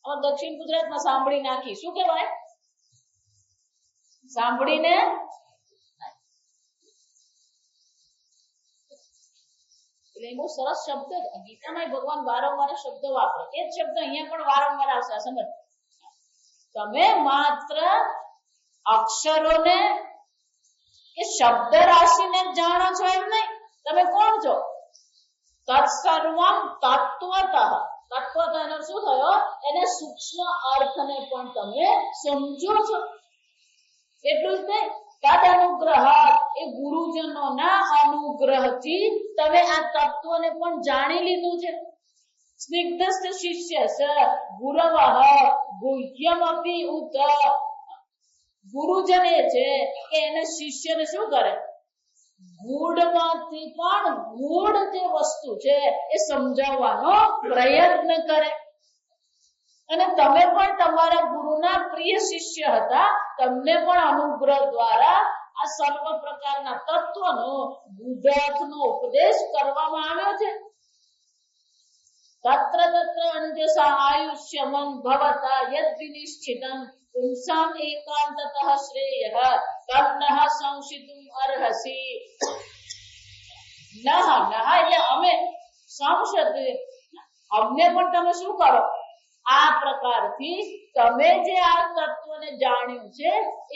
હવે દક્ષિણ ગુજરાતમાં સાંભળી નાખી, શું કહેવાય? સાંભળીને એટલે એ બહુ સરસ શબ્દ ગીતામાં ભગવાન વારંવાર શબ્દ વાપરે. એ જ શબ્દ અહીંયા પણ વારંવાર આવશે. સમજ, તમે માત્ર અક્ષરોને કે શબ્દ રાશિને જાણો છો એમ નહીં. તમે કોણ છો? તત્સર્વમ તત્વતઃ. તત્વતઃ એનો શું થયો? એને સૂક્ષ્મ અર્થને પણ તમે સમજો છો. એટલું જ નહીં, તદ અનુગ્રહ, એ ગુરુજનોના અનુગ્રહથી તમે આ તત્વને પણ જાણી લીધું છે. સ્નિગ્ધસ્થ શિષ્યસ્ ગુરવઃ ગુહ્યમપી ઉત. ગુરુજન એ છે કે એને શિષ્યને શું કરે? ગૂઢમાંથી પણ ગૂઢ જે વસ્તુ છે એ સમજાવવાનો પ્રયત્ન કરે. અને તમે પણ તમારા ગુરુના પ્રિય શિષ્ય હતા. તમને પણ અનુગ્રહ દ્વારા આ સર્વ પ્રકારના તત્વનો ગૂઢાર્થનો ઉપદેશ કરવામાં આવ્યો છે. તત્ર તત્ર અંજસા આયુષ્યમં ભવતા યદ વિનિશ્ચિતં પુંસામ એકાંતતઃ શ્રેયઃ તન્નઃ સંશિતુમ અર્હસી. નહ નહ એટલે અમે, સંશિત અમને પણ તમે શું કરો? આ પ્રકારથી તમે જે આ તત્વને જાણ્યું છે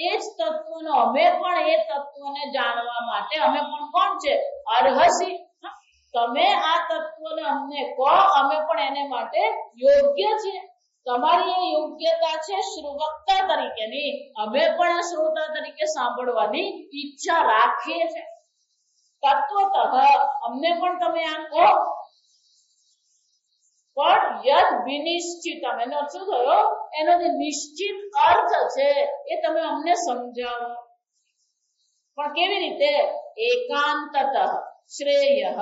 એ જ તત્વનો અમે પણ એ તત્વને જાણવા માટે અમે પણ કોણ છે? અર્હસી. તમે આ તત્વને અમને કહો, અમે પણ એને માટે યોગ્ય છીએ. તમારી એ યોગ્યતા છે શ્રુવક્તા તરીકેની. અમે પણ આ શ્રોતા તરીકે સાંભળવાની ઈચ્છા રાખીએ છીએ. તત્વતઃ અમને પણ તમે આ કહો. પણ યદ વિનિશ્ચિતમ એનો અર્થ શું થયો? એનો જે નિશ્ચિત અર્થ છે એ તમે અમને સમજાવો. પણ કેવી રીતે? એકાંતતઃ શ્રેયઃ.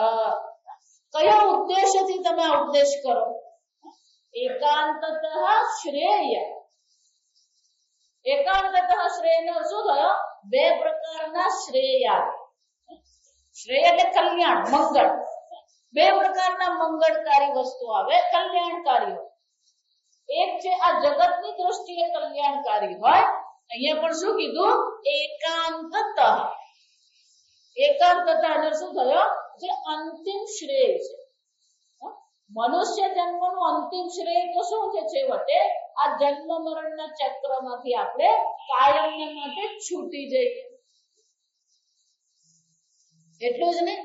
કયા ઉદ્દેશથી તમે આ ઉપદેશ કરો? એકાંતતઃ શ્રેય. એકાંતતઃ શ્રેયનો શું થયો? બે પ્રકારના શ્રેય આવે. શ્રેય એટલે કલ્યાણ, મંગળ. બે પ્રકારના મંગળકારી વસ્તુ આવે, કલ્યાણકારી. એક છે આ જગતની દ્રષ્ટિએ કલ્યાણકારી હોય. અહીંયા પણ શું કીધું? એકાંતતઃ. એકાંતતઃ એટલે શું થયો? જે અંતિમ શ્રેય છે. મનુષ્ય જન્મનું અંતિમ શ્રેય તો શું છે? છેવટે આ જન્મ મરણના ચક્રમાંથી આપણે કાયમને માટે છૂટી જઈએ. એટલું જ નહીં,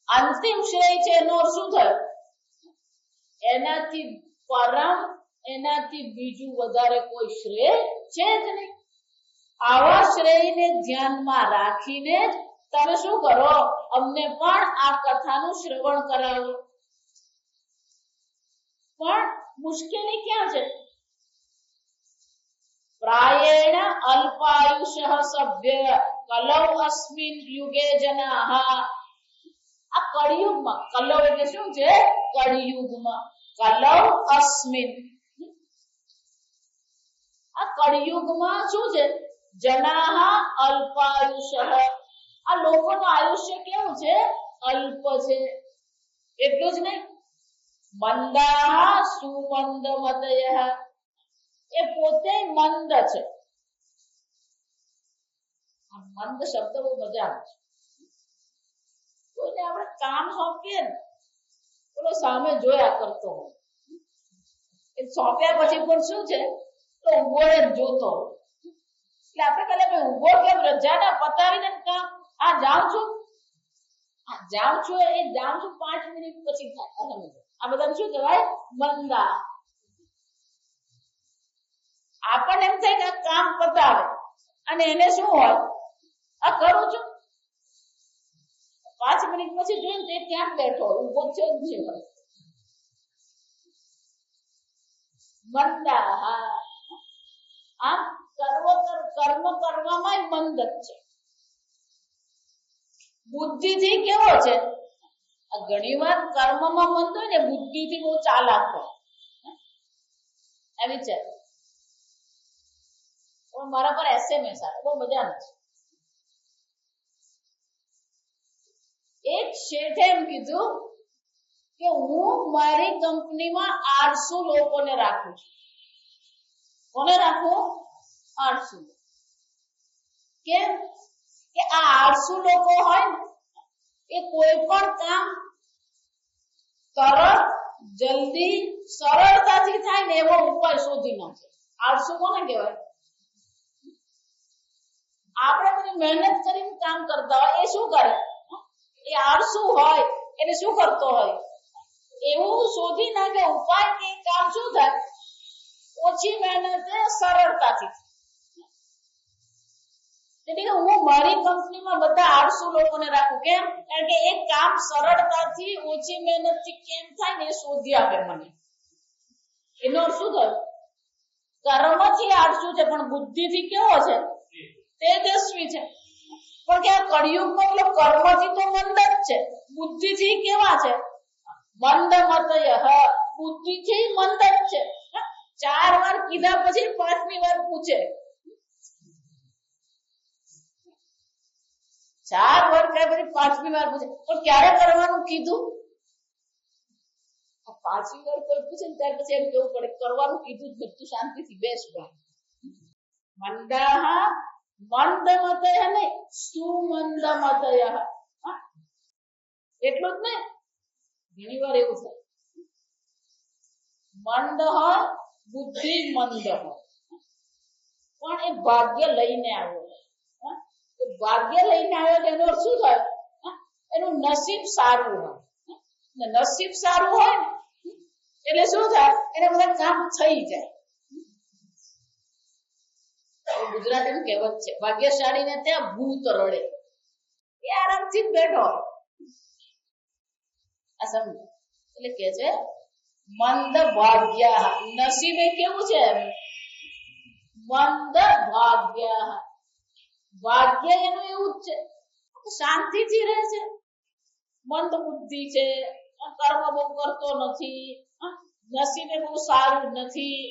અંતિમ શ્રેય છે એનો શું થયો? એનાથી પરમ, એનાથી બીજું વધારે કોઈ શ્રેય છે જ નહીં. આવા શ્રેયને ધ્યાનમાં રાખીને તમે શું કરો? અમને પણ આ કથાનું શ્રવણ કરાવો. પણ મુશ્કેલી ક્યાં છે? પ્રાયેણ અલ્પાયુષઃ સભ્ય કલૌ અસ્મિન યુગે જનાઃ. આ કળિયુગમાં, કલૌ એટલે શું છે? કળિયુગમાં. કલૌ અસ્મિન, આ કળિયુગમાં શું છે? જનાઃ અલ્પાયુષઃ. આ લોકોનું આયુષ્ય કેવું છે? અલ્પ છે. એટલું જ નહીં, મંદાઃ સુમંદમતયઃ. એ પોતે મંદ છે. મંદ શબ્દ બહુ મજા આવે છે. કોઈને આપણે કામ સોંપીએ ને, પેલો સામે જોયા કરતો હોય. એ સોંપ્યા પછી પણ શું છે? તો ઉભો જ જોતો. એટલે આપણે કાલે ભાઈ ઉભો કેમ? રજાના પતાવીને કામ. આ જાઉં છું, એ જાઉં છું 5 મિનિટ પછી થાય. આ બધાને શું કહેવાય? મંદા. આપણને એમ થાય કે કામ પતાવે અને એને શું હોય? આ કરું છું. 5 મિનિટ પછી જોઈને તે ક્યાં બેઠો ઉભો છે જ છે. મંદા. આમ કર્મ કરવામાં મંદ જ છે. બુદ્ધિથી કેવો છે? ઘણી વાર કર્મમાં મંદ હોય ને, બુદ્ધિથી બહુ ચાલાક હોય. એવી છે. મારા પર SMS આવે, બહુ મજા નથી. એક શેઠે એમ કીધું કે હું મારી કંપનીમાં 800 લોકોને રાખું છું. કોને રાખું? 800. કેમ? કે આ 800 લોકો હોય ને, એ કોઈ પણ કામ તરત જલ્દી સરળતાથી થાય ને એવો ઉપાય શોધી નાખે. આળસુ કોને કહેવાય? આપણે બધી મહેનત કરીને કામ કરતા હોય એ શું કરે? એ આળસુ હોય એને શું કરતો હોય? એવું શોધી નાખે ઉપાય કે કામ શું થાય? ઓછી મહેનતે સરળતાથી. એટલે હું મારી કંપનીમાં બધા આળસુ લોકોને રાખું. કેમ? કારણ કે એક કામ સરળતાથી ઓછી મહેનતથી કેમ થાય ને એ શોધી આપે મને. એનો અર્થ શું થયો? કર્મથી આળસુ છે પણ બુદ્ધિથી કેવો છે? તેજસ્વી છે. પણ કે આ કળિયુગમાં પેલો કર્મથી તો મંદ જ છે, બુદ્ધિથી કેવા છે? મંદ મતય. બુદ્ધિથી મંદ જ છે. 4 વાર કીધા પછી 5મી વાર પૂછે. 4 વાર કહે પછી 5મી વાર પૂછે પણ ક્યારે કરવાનું કીધું? 5મી વાર કોઈ પૂછે ને ત્યાર પછી એમ કેવું પડે કરવાનું કીધું જ બધું, શાંતિથી બેસ ભાઈ. મંદાહ મંદ મતય ને સુમંદ મતય. એટલું જ ને, ઘણી વાર એવું થાય મંદ હોય, બુદ્ધિ મંદ હોય પણ એ ભાગ્ય લઈને આવ્યો. ભાગ્ય લઈને આવ્યો તો એનો અર્થ શું થાય? એનું નસીબ સારું હોય. નસીબ સારું હોય ને એટલે શું થાય? એને બધા કામ થઈ જાય. ગુજરાતીનું કહેવત છે ભાગ્યશાળી ને ત્યાં ભૂત રડે. એ આરામથી જ બેઠો હોય. આ સમજો. એટલે કે છે મંદ ભાગ્ય. નસીબ એ કેવું છે? મંદ ભાગ્ય. ભાગ્ય એનું એવું જ છે, શાંતિથી રહે છે, મંદ બુદ્ધિ છે, કર્મ બહુ કરતો નથી, નસીબે બહુ સારું નથી,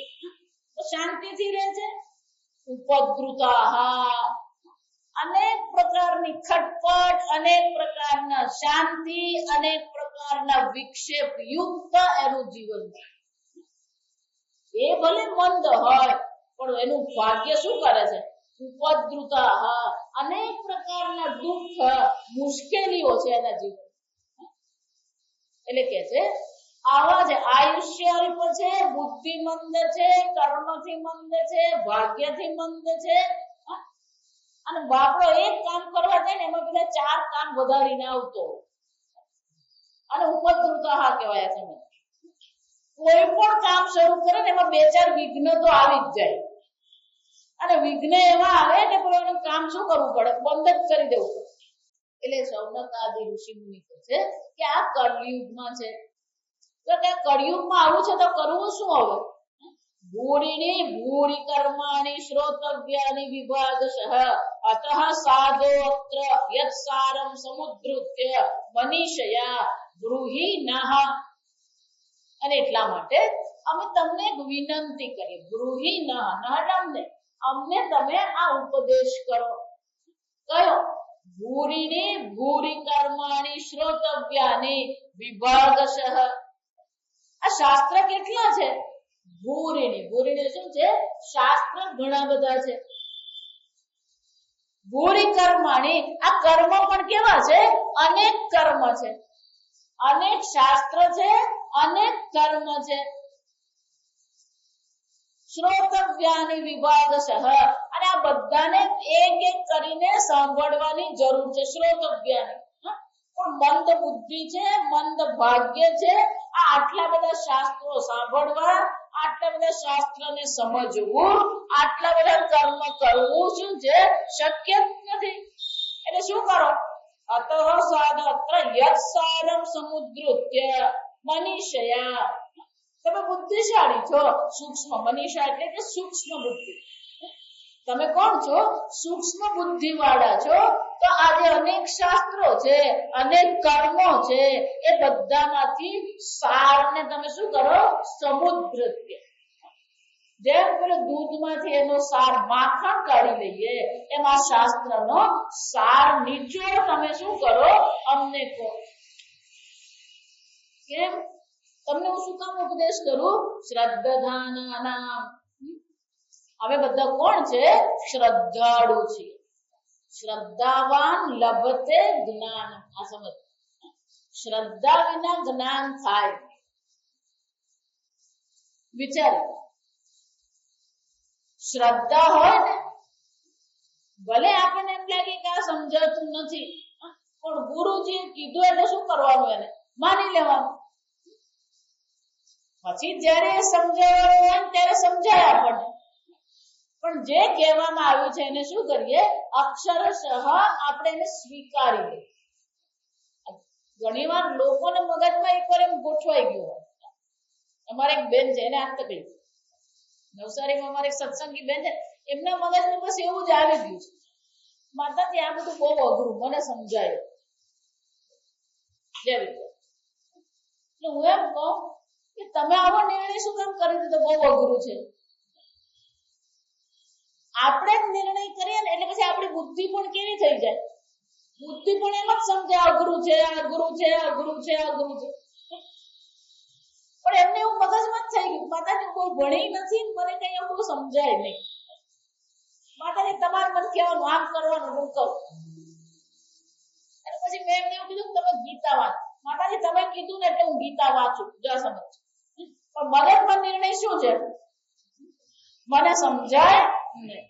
તો શાંતિથી રહે છે. ઉપદ્રુતા. અનેક પ્રકારની ખટપટ, અનેક પ્રકારના શાંતિ, અનેક પ્રકારના વિક્ષેપ યુક્ત એનું જીવન છે. એ ભલે મંદ હોય પણ એનું ભાગ્ય શું કરે છે? ઉપદ્રુતા. અનેક પ્રકારના દુઃખ, મુશ્કેલીઓ છે એના જીવન. એટલે કે છે આવા જ આયુષ્ય અલ્પ છે, બુદ્ધિ મંદ છે, કર્મથી મંદ છે, ભાગ્યથી મંદ છે. અને બાપડો એક કામ કરવા જાય ને એમાં પેલા 4 કામ વધારીને આવતો અને ઉપદ્રુતા કહેવાય છે. કોઈ પણ કામ શરૂ કરે ને એમાં 2-4 વિઘ્ન તો આવી જ જાય. અને વિઘ્ન એવા આવે કે પેલું કામ શું કરવું પડે? બંધ જ કરી દેવું પડે. એટલે સૌનક આદિ ઋષિ મુનિ કહે છે કે આ કળિયુગમાં છે. તો કે કળિયુગમાં આવું છે તો કરવું શું હવે? ભૂરિણી ભૂરિ કર્માણી શ્રોતવ્યાની વિભાગશઃ અતઃ સાધો અત્ર યત સારમ સમુદ્રુત્ય મનીષયા ગૃહીનઃ. અને એટલા માટે અમે તમને એક વિનંતી કરી. ગૃહીનઃ અમને તમે આ ઉપદેશ કરો. કયો? ભૂરિણી ભૂરિ કર્માણી શ્રોતવ્યાની વિભાગશઃ. આ શાસ્ત્ર કેટલા છે? ભૂરિણી. ભૂરિણી શું છે? શાસ્ત્ર ઘણા બધા છે. ભૂરિ કર્માણી. આ કર્મ પણ કેવા છે? અનેક કર્મ છે, અનેક શાસ્ત્ર છે, અનેક કર્મ છે. શ્રોતવ્યાની વિભાગશઃ. અને આ બધાને એક એક કરીને સાંભળવાની જરૂર છે. શ્રોતવ્યાની. પણ મંદ બુદ્ધિ છે, મંદ ભાગ્ય છે, આ આટલા બધા શાસ્ત્રો સાંભળવા, આટલા બધા શાસ્ત્રને સમજવું, આટલા બધા કર્મ કરવું શું છે? શક્ય નથી. એટલે શું કરો? અતઃ સાધત્ર યત સારમ સમુદ્રુત્ય મનીષયા. તમે બુદ્ધિશાળી છો, સૂક્ષ્મ. મનીષા એટલે કે સૂક્ષ્મ બુદ્ધિ. તમે કોણ છો? સૂક્ષ્મ બુદ્ધિ વાળા છો. તો આજે અનેક શાસ્ત્રો છે, અનેક કર્મો છે, એ બધામાંથી સારને તમે શું કરો? સમુદ્રત્ય. જેમ પેલો દૂધમાંથી એનો સાર માખણ કાઢી લઈએ એમ આ શાસ્ત્રનો સાર નિચોડ તમે શું કરો? અમને કહો. કેમ? તમને હું શું કામ ઉપદેશ કરું? શ્રદ્ધાનાનામ. અમે બધા કોણ છે? શ્રદ્ધાળુ છીએ. શ્રદ્ધાવાન લભતે જ્ઞાન. આ સમજ. શ્રદ્ધા વિના જ્ઞાન થાય. વિચાર, શ્રદ્ધા હોય ને, ભલે આપણને એમ લાગે કે આ સમજાતું નથી, પણ ગુરુજીએ કીધું એટલે શું કરવાનું? એને માની લેવાનું. પછી જયારે સમજાવવાનું હોય ત્યારે સમજાય આપણને, પણ જે કહેવામાં આવ્યું છે એને શું કરીએ? અક્ષરશઃ આપણે એને સ્વીકારી લઈએ. ઘણી વાર લોકોને મગજમાં એકવાર એમ ગોઠવાઈ ગયું હોય. અમારે એક બેન છે, એને આ તકલીફ, નવસારીમાં અમારે એક સત્સંગી બેન છે, એમના મગજમાં બસ એવું જ આવી ગયું છે, માતાજી આ બધું બહુ અઘરું, મને સમજાય. એટલે હું એમ કહું કે તમે આવો નિર્ણય શું કામ કરી દીધો? બહુ અઘરું છે. આપણે જ નિર્ણય કરીએ ને એટલે પછી આપણી બુદ્ધિ પણ કેવી થઈ જાય? બુદ્ધિ પણ એમ જ સમજે અઘરું છે, અઘરું છે, અઘરું છે, અઘરું છે. પણ એમને એવું મગજમાં જ થઈ ગયું, માતાજી બહુ ભણી નથી, મને કઈ એવું સમજાય નહીં. માતાજી તમારે મને કહેવાનું આમ કરવાનું, હું કરું. અને પછી મેં એમને એવું કીધું તમે ગીતા વાંચ. માતાજી તમે કીધું ને એટલે હું ગીતા વાંચું, જા સમજ. પણ મગજમાં નિર્ણય શું છે? મને સમજાય નહીં.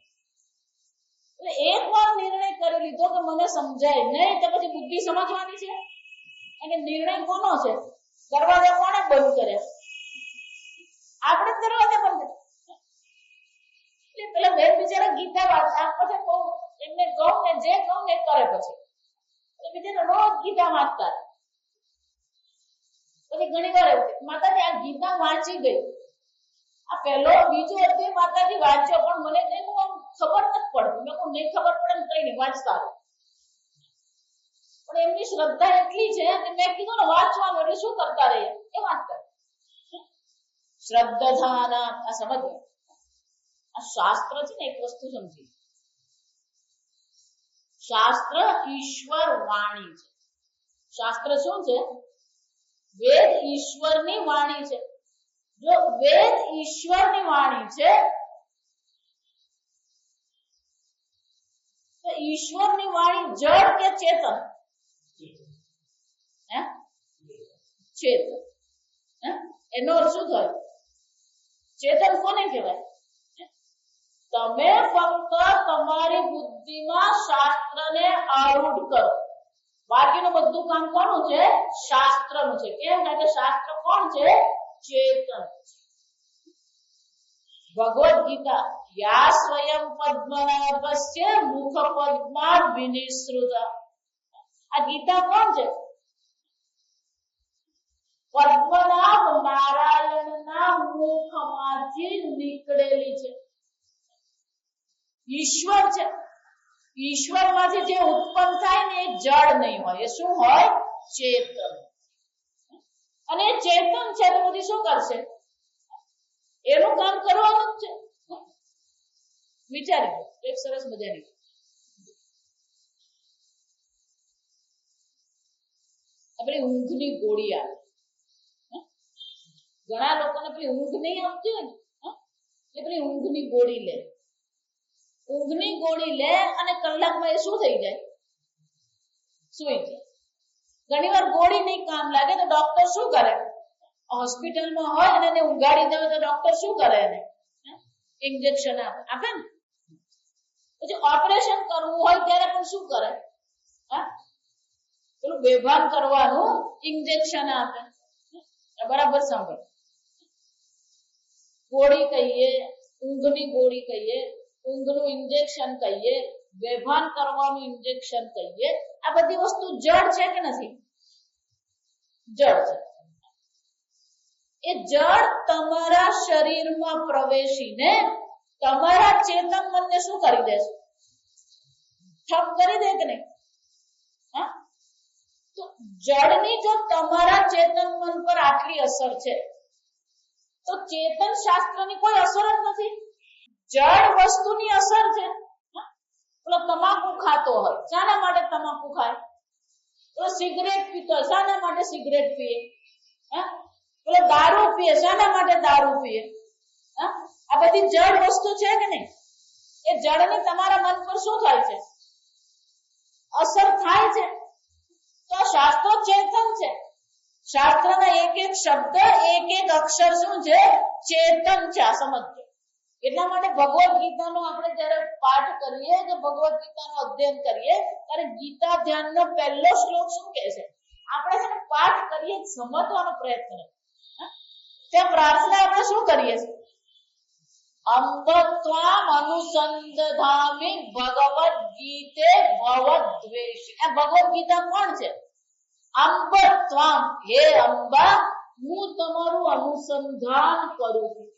એટલે એક વાર નિર્ણય કરી લીધો કે મને સમજાય નહીં, તો પછી બુદ્ધિ સમજવાની છે. અને નિર્ણય કોનો છે? દરવાજા કોણે બંધ કર્યા? આપણે દરવાજા બંધ. એટલે પેલા બેન બિચારા ગીતા વાંચતા, પછી બહુ એમને કહું ને જે કહું ને કરે. પછી એટલે બિચારા રોજ ગીતા વાંચતા. પછી ઘણી વાર માતાજી આ ગીતા વાંચી ગઈ, આ પહેલો બીજો અધ્યાય માતાજી વાંચ્યો, પણ મને તેનું ખબર નથી પડતી. મેં કોઈ નહીં ખબર પડે ને કઈ નહીં, વાંચતા રહો. પણ એમની શ્રદ્ધા એટલી છે કે મેં કીધું ને વાંચવાનું, એટલે શું કરતા રહીએ? એ વાંચતા. શ્રદ્ધાના આ સમજ, આ શાસ્ત્ર છે ને, એક વસ્તુ સમજી, શાસ્ત્ર ઈશ્વર વાણી છે. શાસ્ત્ર શું છે? વેદ ઈશ્વરની વાણી છે. જો વેદ ઈશ્વરની વાણી છે, તો ઈશ્વરની વાણી જડ કે ચેતન? ચેતન. એનો અર્થ શું થાય? ચેતન કોને કહેવાય? તમે ફક્ત તમારી બુદ્ધિમાં શાસ્ત્રને આરૂઢ કરો. બાકીનું બધું કામ કોનું છે? શાસ્ત્રનું છે. કેમ? કારણ કે શાસ્ત્ર કોણ છે? ચેતન. ભગવદ ગીતા યા સ્વયં પદ્મનાભસ્ય મુખ પદ્માદ વિનિસૃત. આ ગીતા કોણ છે? પદ્મનાભ નારાયણના મુખમાંથી નીકળેલી છે. ઈશ્વર છે. ઈશ્વરમાંથી જે ઉત્પન્ન થાય ને એ જડ નહીં હોય. એ શું હોય? ચેતન. અને ચેતન છે તો બધી શું કરશે? એનું કામ કરવાનું જ છે. વિચારી એક સરસ મજાની આપણી ઊંઘની ગોળી આવે. ઘણા લોકોને પેલી ઊંઘ નહીં આવતી હોય ને, પેલી ઊંઘની ગોળી લે. ઊંઘની ગોળી લે અને કલાકમાં એ શું થઈ જાય? સુઈ જાય. ઘણી વાર ગોળી નહીં કામ લાગે તો ડોક્ટર શું કરે? હોસ્પિટલમાં હોય અને એને ઊંઘાડી દેવે તો ડોક્ટર શું કરે? એને ઇન્જેક્શન આપે ને. પછી ઓપરેશન કરવું હોય ત્યારે પણ શું કરે? પેલું બેભાન કરવાનું ઇન્જેક્શન આપે. બરાબર સાંભળ. ગોળી કહીએ, ઊંઘની ગોળી કહીએ, ઊંઘનું ઇન્જેક્શન કહીએ, બેભાન કરવાનું ઇન્જેક્શન કહીએ, આ બધી વસ્તુ જડ છે કે નથી? જડ છે. એ જડ તમારા શરીરમાં પ્રવેશીને તમારા ચેતન મનને શું કરી દેશે? ઠપ કરી દે કે નહીં? તો જડની જો તમારા ચેતન મન પર આટલી અસર છે, તો ચેતન શાસ્ત્રની કોઈ અસર જ નથી. જડ વસ્તુની અસર છે. પેલો તમાકુ ખાતો હોય, શાના માટે તમાકુ ખાય? પેલો સિગરેટ પીતો હોય, શાના માટે સિગરેટ પીએ? પેલો દારૂ પીએ, શાના માટે દારૂ પીએ? આ બધી જડ વસ્તુ છે કે નહીં? એ જડની તમારા મન પર શું થાય છે? અસર થાય છે. તો શાસ્ત્રો ચેતન છે. શાસ્ત્રના એક એક શબ્દ એક એક અક્ષર શું છે? ચેતન છે. આ સમજજો. એટલા માટે ભગવદ ગીતાનો આપણે જ્યારે પાઠ કરીએ કે ભગવદ ગીતાનું અધ્યયન કરીએ ત્યારે ગીતા ધ્યાનનો પહેલો શ્લોક શું કહે છે? આપણે છે ને પાઠ કરીએ સમજવાનો પ્રયત્ન કરીએ. ત્યાં પ્રાર્થના આપણે શું કરીએ છીએ? અંબ ત્વામ અનુસંધામિ ભગવદ ગીતે ભવદ્વેષ. આ ભગવદ ગીતા કોણ છે? અંબ ત્વામ, હે અંબા હું તમારું અનુસંધાન કરું છું.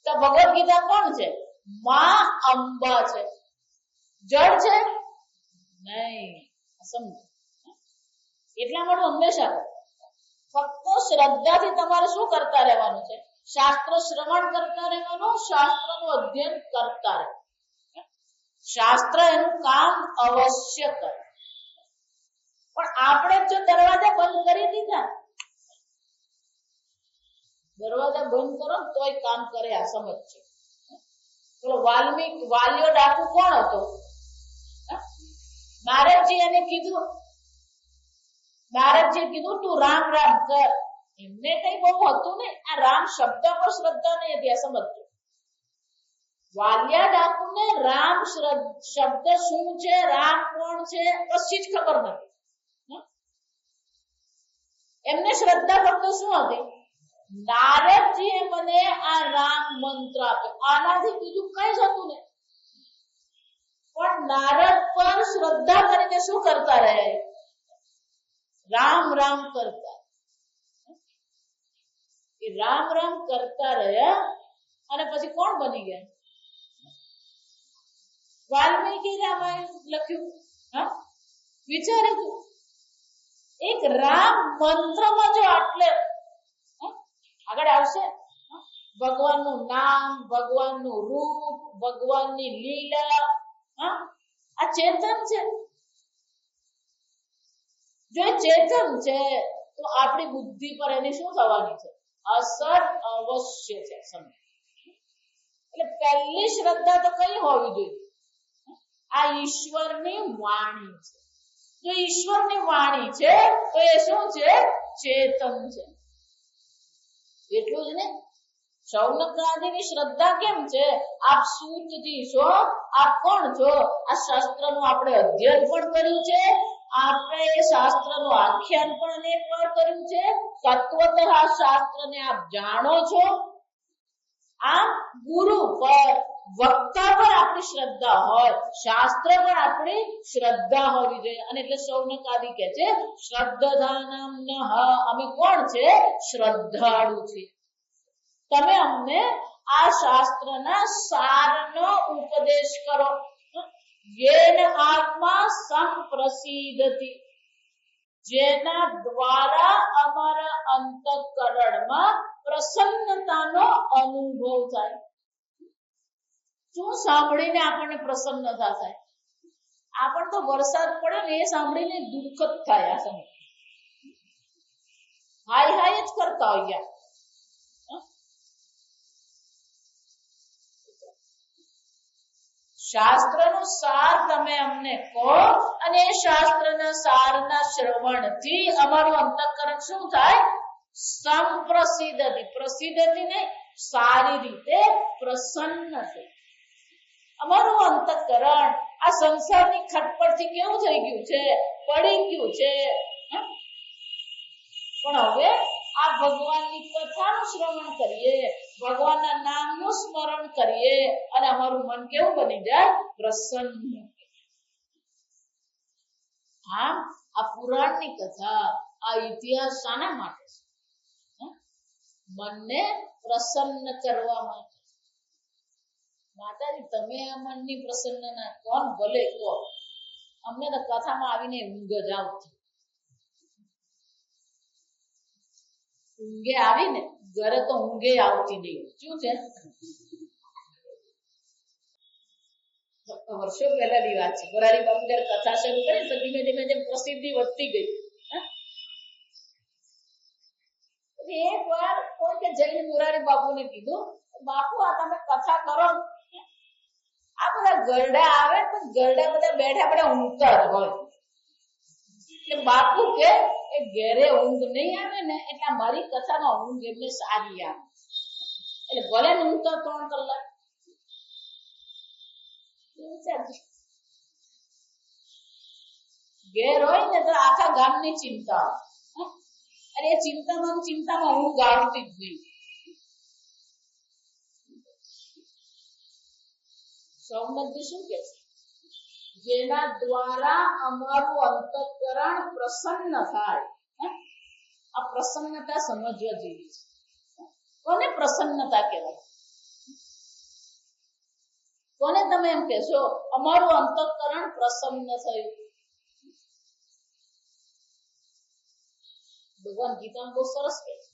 તો ભગવદ ગીતા કોણ છે? માં અંબા છે. જળ છે નહીં. સમજો. એટલા માટે હંમેશા ફક્ત શ્રદ્ધાથી તમારે શું કરતા રહેવાનું છે? શાસ્ત્ર શ્રવણ કરતા રહેવાનું, શાસ્ત્રનું અધ્યયન કરતા રહેવાનું. શાસ્ત્ર એનું કામ અવશ્ય કરે. પણ આપણે જો દરવાજા બંધ કરી દીધા, દરવાજા બંધ કરો તોય કામ કરે. આ સમજ છે. બોલો, વાલિયો ડાકુ કોણ હતો? નારદજી એને કીધું, નારદજી કીધું તું રામ રામ કર. એમને કઈ બહુ હતું ને, આ રામ શબ્દ પર શ્રદ્ધા નહીં હતી. આ સમજજો. વાલિયા ડાકુને રામ શબ્દ શું છે, રામ કોણ છે, કશી જ ખબર નથી. એમને શ્રદ્ધા ફક્ત શું હતી? નારદજીએ મને આ રામ મંત્ર આપ્યો. આનાથી બીજું કઈ જ હતું ને. પણ નારદ પર શ્રદ્ધા કરીને શું કરતા રહે? રામ રામ કરતા. એ રામ રામ કરતા રહ્યા અને પછી કોણ બની ગયા? વાલ્મીકી રામાયણ લખ્યું. હા, વિચાર્યું એક રામ મંત્રમાં જો આટલે આગળ આવશે ભગવાનનું નામ, ભગવાનનું રૂપ, ભગવાનની લીલા. આ ચેતન છે. જો ચેતન છે તો આપણી બુદ્ધિ પર એની શું થવાની છે? અસર અવશ્ય છે. સમજ. એટલે પહેલી શ્રદ્ધા તો કઈ હોવી જોઈએ? આ ઈશ્વરની વાણી છે. જો ઈશ્વરની વાણી છે તો એ શું છે? ચેતન છે. એટલું જ ને. શૌનકાદિની શ્રદ્ધા કેમ છે? આપ સૂતજી છો, આપ કોણ છો? આ શાસ્ત્રનું આપણે અધ્યયન પણ કર્યું છે, આપણે એ શાસ્ત્રનું આખ્યાન પણ અનેક વાર કર્યું છે, તત્વતઃ આ શાસ્ત્રને આપ જાણો છો. આમ ગુરુ પર, વક્તા પર આપણી શ્રદ્ધા હોય, શાસ્ત્ર પર આપણી શ્રદ્ધા હોવી જોઈએ. અને એટલે શૌનકાદિ કહે છે શ્રદ્ધાનામ નઃ, અમે કોણ છે? શ્રદ્ધાળુ છીએ. તમે અમને આ શાસ્ત્રના સારનો ઉપદેશ કરો. યેન આત્મા સંપ્રસિદ્ધતિ, જેના દ્વારા અમારા અંતઃકરણમાં પ્રસન્નતાનો અનુભવ થાય. શું સાંભળીને આપણને પ્રસન્નતા થાય? આપણને તો વરસાદ પડે ને એ સાંભળીને દુઃખ જ થાય. આ સમય હાય હાય જ કરતા હોય. શાસ્ત્રનો સાર તમે અમને કહો અને એ શાસ્ત્રના સારના શ્રવણથી અમારું અંતઃકરણ શું થાય? સંપ્રસિદ્ધતિ. પ્રસિદ્ધતિ ને સારી રીતે પ્રસન્ન છે. અમારું અંતઃકરણ આ સંસારની ખટપટથી કેવું થઈ ગયું છે? પડી ગયું છે. પણ હવે આ ભગવાનની કથાનું શ્રવણ કરીએ, ભગવાનના નામનું સ્મરણ કરીએ અને અમારું મન કેવું બની જાય? પ્રસન્ન. આમ આ પુરાણની કથા, આ ઇતિહાસ શાના માટે છે? મનને પ્રસન્ન કરવા માટે. માતાજી તમે આ મનની પ્રસન્નના કોણ ભલે કહો, અમને તો કથામાં આવીને ઊંઘ જ આવતી. ઊંઘે આવીને ઘરે તો ઊંઘે આવતી નહીં. શું છે? વર્ષો પહેલાની વાત છે. મોરારી બાપુ જયારે કથા શરૂ કરી તો ધીમે ધીમે જેમ પ્રસિદ્ધિ વધતી ગઈ. એક વાર કોઈ કે જઈને મોરારી બાપુને કીધું, બાપુ આ તમે કથા કરો, આ બધા ગરડા આવે તો ગરડા બધા બેઠા ઊંઘતા જ હોય. એટલે બાપુ કે એ ઘેરે ઊંઘ નહીં આવે ને એટલે મારી કથામાં ઊંઘ એમને સારી આવે. એટલે ભલે ને ઊંઘ તો 3 કલાક ઘેર હોય ને તો આખા ગામની ચિંતા હોય, અને એ ચિંતામાં ઊંઘ આવતી જ નહીં. સૌમદ્ય શું કે છે? જેના દ્વારા અમારું અંતઃકરણ પ્રસન્ન થાય. આ પ્રસન્નતા સમજવા જેવી છે. કોને પ્રસન્નતા કહેવાય? કોને તમે એમ કહેશો અમારું અંતઃકરણ પ્રસન્ન થયું? ભગવાન ગીતામાં બહુ સરસ કહે છે,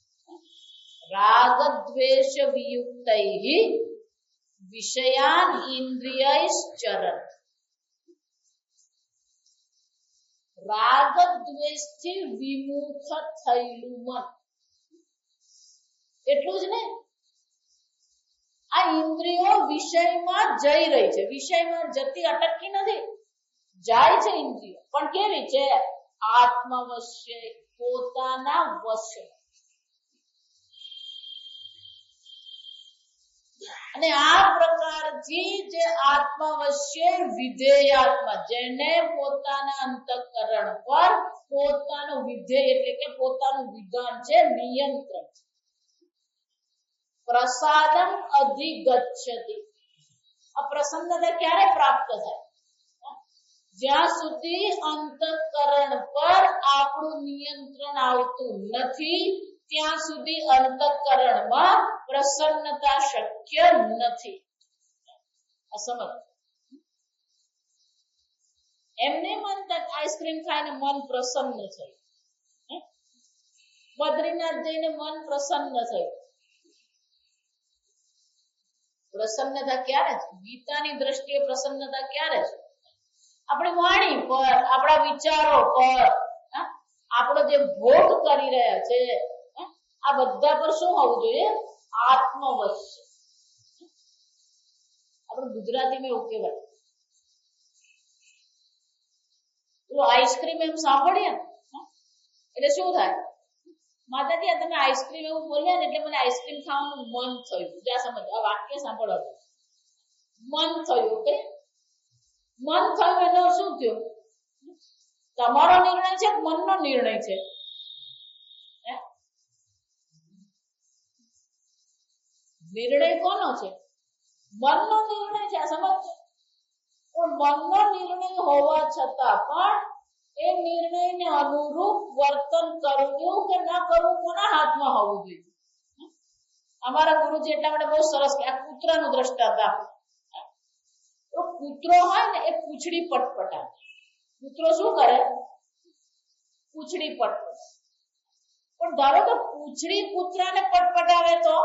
રાગ દ્વેષ વિયુક્તૈ વિષયાન ઇન્દ્રિયૈશ્ચરન. રાગ દ્વેષથી વિમુખ થયેલું મન. એટલું જ ને, આ ઇન્દ્રિયો વિષયમાં જઈ રહી છે, વિષયમાં જતી અટકી નથી, જાય છે ઇન્દ્રિયો, પણ કેવી છે? આત્મવશ્ય, પોતાના વશ. અને આ પ્રકારથી જે આત્મવશ્ય વિધેયાત્મા, જેને પોતાના અંતઃકરણ પર પોતાનું વિધેય એટલે કે પોતાનું વિધાન છે, નિયંત્રણ, પ્રસાદમ અધિગચ્છતિ. આ પ્રસન્નતા ક્યારે પ્રાપ્ત થાય? જ્યાં સુધી અંતઃકરણ પર આપણું નિયંત્રણ આવતું નથી ત્યાં સુધી અંતઃકરણમાં પ્રસન્નતા શક્ય નથી. આ સમજ. એમને મન તક આઈસ્ક્રીમ ખાઈને મન પ્રસન્ન થયું, બદ્રીનાથ જઈને મન પ્રસન્ન થયું. પ્રસન્નતા ક્યારે છે? ગીતાની દ્રષ્ટિએ પ્રસન્નતા ક્યારે છે? આપણી વાણી પર, આપણા વિચારો પર, આપણો જે ભોગ કરી રહ્યા છે આ બધા પર શું હોવું જોઈએ? આત્મવશ. આપણે ગુજરાતીમાં એવું કહેવાય, આઈસ્ક્રીમ એમ સાંભળીએ ને એટલે શું થાય? માતાજી આ તમે આઈસ્ક્રીમ એવું બોલ્યા ને એટલે મને આઈસ્ક્રીમ ખાવાનું મન થયું. જ્યાં સમજ, આ વાક્ય સાંભળો, મન થયું. ઓકે, મન થયું એનો શું થયું? તમારો નિર્ણય છે, મનનો નિર્ણય છે? નિર્ણય કોનો છે? મનનો નિર્ણય છે. આ સમજ. પણ મનનો નિર્ણય હોવા છતાં પણ એ નિર્ણયને અનુરૂપ વર્તન કરવું કે ન કરવું કોના હાથમાં હોવું જોઈએ? અમારા ગુરુજી એટલા માટે બહુ સરસ કે આ કૂતરાનું દ્રષ્ટાંત આપે. તો કૂતરો હોય ને એ પૂંછડી પટપટાવે. કૂતરો શું કરે? પૂંછડી પટપટાવે. પણ ધારો કે પૂંછડી કૂતરાને પટપટાવે તો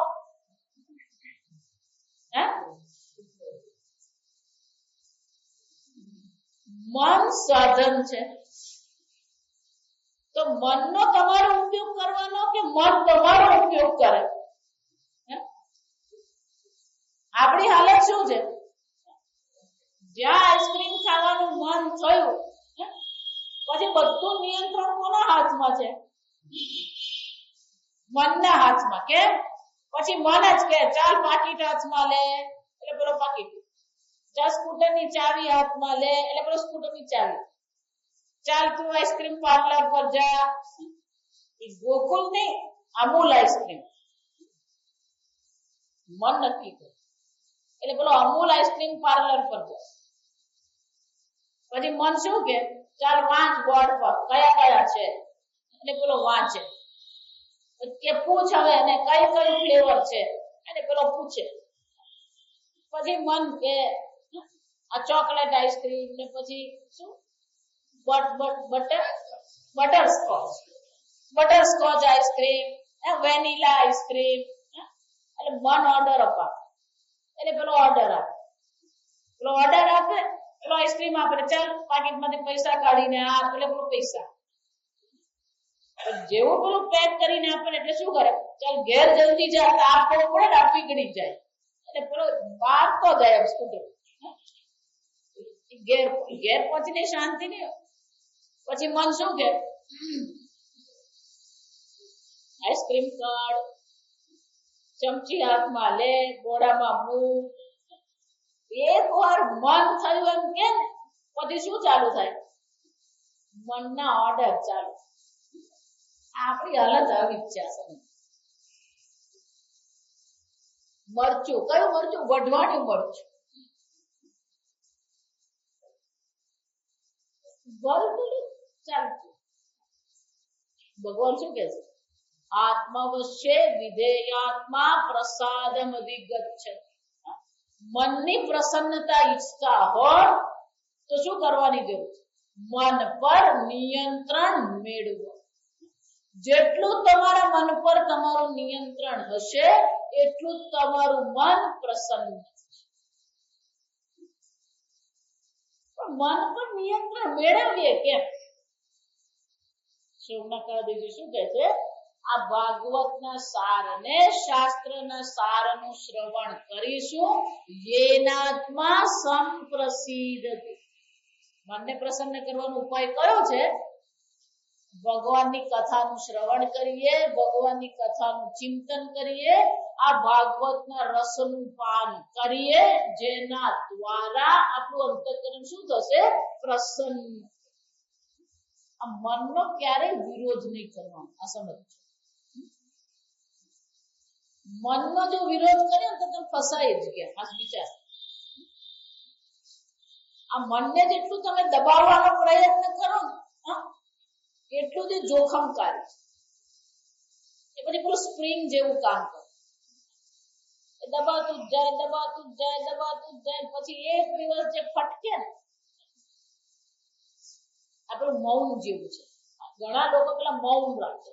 મન સાધન છે. તો મનનો તમારો ઉપયોગ કરવાનો કે મન તમારો ઉપયોગ કરે? આપણી હાલત શું છે? જ્યાં આઈસ્ક્રીમ ખાવાનું મન થયું પછી બધું નિયંત્રણ કોના હાથમાં છે? મનના હાથમાં. કેમ? પછી મન જ કે ચાલ પાકીટ હાથમાં લે એટલે પેલો પાકીટ, ચાલ સ્કૂટરની ચાવી હાથમાં લે એટલે પેલો સ્કૂટરની ચાવી, ચાલ તું આઈસ્ક્રીમ પાર્લર પર જા. એ ગોકુલ નહીં, અમૂલ આઈસ્ક્રીમ મન નક્કી કરે એટલે પેલો અમૂલ આઈસ્ક્રીમ પાર્લર પર જાય. પછી મન શું કે ચાલ વાંચ બોર્ડ પર કયા કયા છે એટલે પેલો વાંચે. કે પૂછ હવે એને કઈ કયું ફ્લેવર છે એટલે પેલો પૂછે. પછી મન કે આ ચોકલેટ આઈસ્ક્રીમ ને પછી શું બટરસ્કોચ આઈસ્ક્રીમ, વેનીલા આઈસ્ક્રીમ. એટલે મન ઓર્ડર અપાવે એટલે પેલો ઓર્ડર આપે. પેલો ઓર્ડર આપે પેલો આઈસ્ક્રીમ આપે, ચાલ પાકીટમાંથી પૈસા કાઢીને આપ એટલે પેલો પૈસા. જેવું પેલું પેક કરીને આપે એટલે શું કરે? ચાલ ઘેર જલ્દી જા, તાપ પડવો પડે ને પીગળી જાય એટલે પેલો મારતો જાય એમ સ્કૂટર. ઘેર પહોંચીને શાંતિ નહીં. પછી મન શું કે આઈસ્ક્રીમ કાઢ, ચમચી હાથમાં લે, ગોળામાં મૂક. એક વાર મન થયું એમ કે પછી શું ચાલુ થાય? મનના ઓર્ડર ચાલુ. આપણી હાલત આવી જ છે. મરચું, કયું મરચું? વઢવાણું મરચું. ચાલતું. ભગવાન શું કે છે? આત્મવશ્ય વિધેયાત્મા પ્રસાદમ અધિગચ્છ. મનની પ્રસન્નતા ઈચ્છતા હોય તો શું કરવાની જરૂર? મન પર નિયંત્રણ મેળવો. જેટલું તમારા મન પર તમારું નિયંત્રણ હશે એટલું તમારું મન પ્રસન્ન થશે. પણ મન પર નિયંત્રણ મેળવીએ કેમ? સોમનાથજી શું કહે છે? આ ભાગવતના સારને, શાસ્ત્રના સારનું શ્રવણ કરીશું. યેનાત્મા સંપ્રસિદ્ધતિ. મનને પ્રસન્ન કરવાનો ઉપાય કયો છે? ભગવાનની કથાનું શ્રવણ કરીએ, ભગવાનની કથાનું ચિંતન કરીએ, આ ભાગવતના રસનું પાન કરીએ, જેના દ્વારા આપણું અંતઃકરણ શું થશે? પ્રસન્ન. આ મનનો ક્યારેય વિરોધ નહીં કરવાનો. આ સમજો. મનનો જો વિરોધ કરે તો તમે ફસાઈ જ ગયા. આ વિચાર. આ મનને જેટલું તમે દબાવવાનો પ્રયત્ન કરો ને એટલું જ જોખમકારી. એ પછી પેલું સ્પ્રિંગ જેવું કામ કરે. એ દબાતું જ જાય, દબાતું જ જાય, દબાતું જ જાય. પછી એક દિવસ જે ફટકે ને, આ પેલું મૌન જેવું છે. ઘણા લોકો પેલા મૌન રાખે.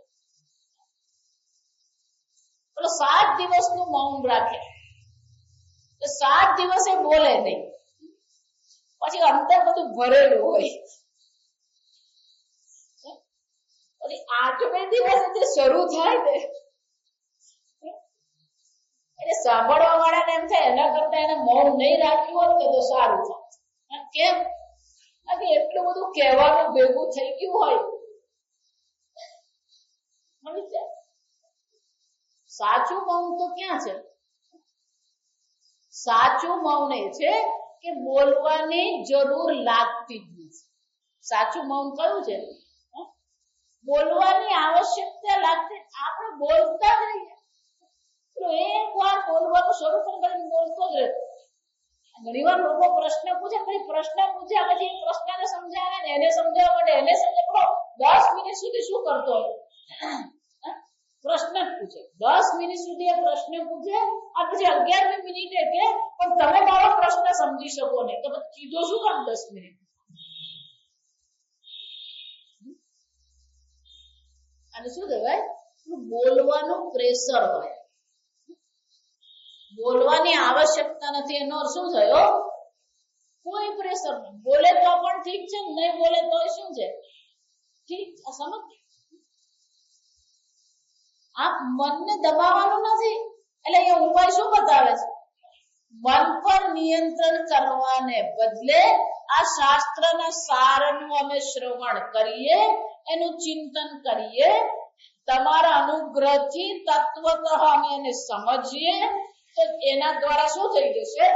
પેલો 7 દિવસનું મૌન રાખે. 7 દિવસે બોલે નહીં. પછી અંદર બધું ભરેલું હોય. પછી 8મે દિવસે જે શરૂ થાય ને, એટલે સાંભળવા વાળાને એમ થાય એના કરતા એને મૌન નહીં રાખ્યું હોત તો સારું થાય. કેમ? એટલું બધું કહેવાનું ભેગું થઈ ગયું હોય. સાચું મૌન તો ક્યાં છે? સાચું મૌન એ છે કે બોલવાની જરૂર લાગતી જ નથી. સાચું મૌન કયું છે? બોલવાની આવશ્યકતા લાગતી. આપણે બોલતા જ રહીએ. એક વાર બોલવાનું શરૂ કરીને બોલતો જ રહેતો. ઘણી વાર લોકો પ્રશ્ન પૂછે, પછી પ્રશ્ન પૂછ્યા પછી પ્રશ્નને સમજાવે ને એને સમજાવવા માટે એને સમજાવો 10 મિનિટ સુધી શું કરતો હોય? પ્રશ્ન જ પૂછે. 10 મિનિટ સુધી એ પ્રશ્ન પૂછે અને પછી 11મી મિનિટે કે પણ તમે મારો પ્રશ્ન સમજી શકો ને, તો પછી કીધો શું કામ 10 મિનિટ? અને શું કહેવાય? બોલવાનું પ્રેશર હોય. બોલવાની આવશ્યકતા નથી. એનો અર્થ શું થયો? કોઈ પ્રેશર નહીં. બોલે તો પણ ઠીક છે, નહીં બોલે તો શું છે? ઠીક. સમજ? આ મનને દબાવવાનું નથી. એટલે એ ઉપાય શું બતાવે છે? મન પર નિયંત્રણ કરવાને બદલે આ શાસ્ત્રના સારનું અમે શ્રવણ કરીએ, એનું ચિંતન કરીએ, તમારા અનુગ્રહથી તત્વતઃ અમે એને સમજીએ, તો એના દ્વારા શું થઈ જશે?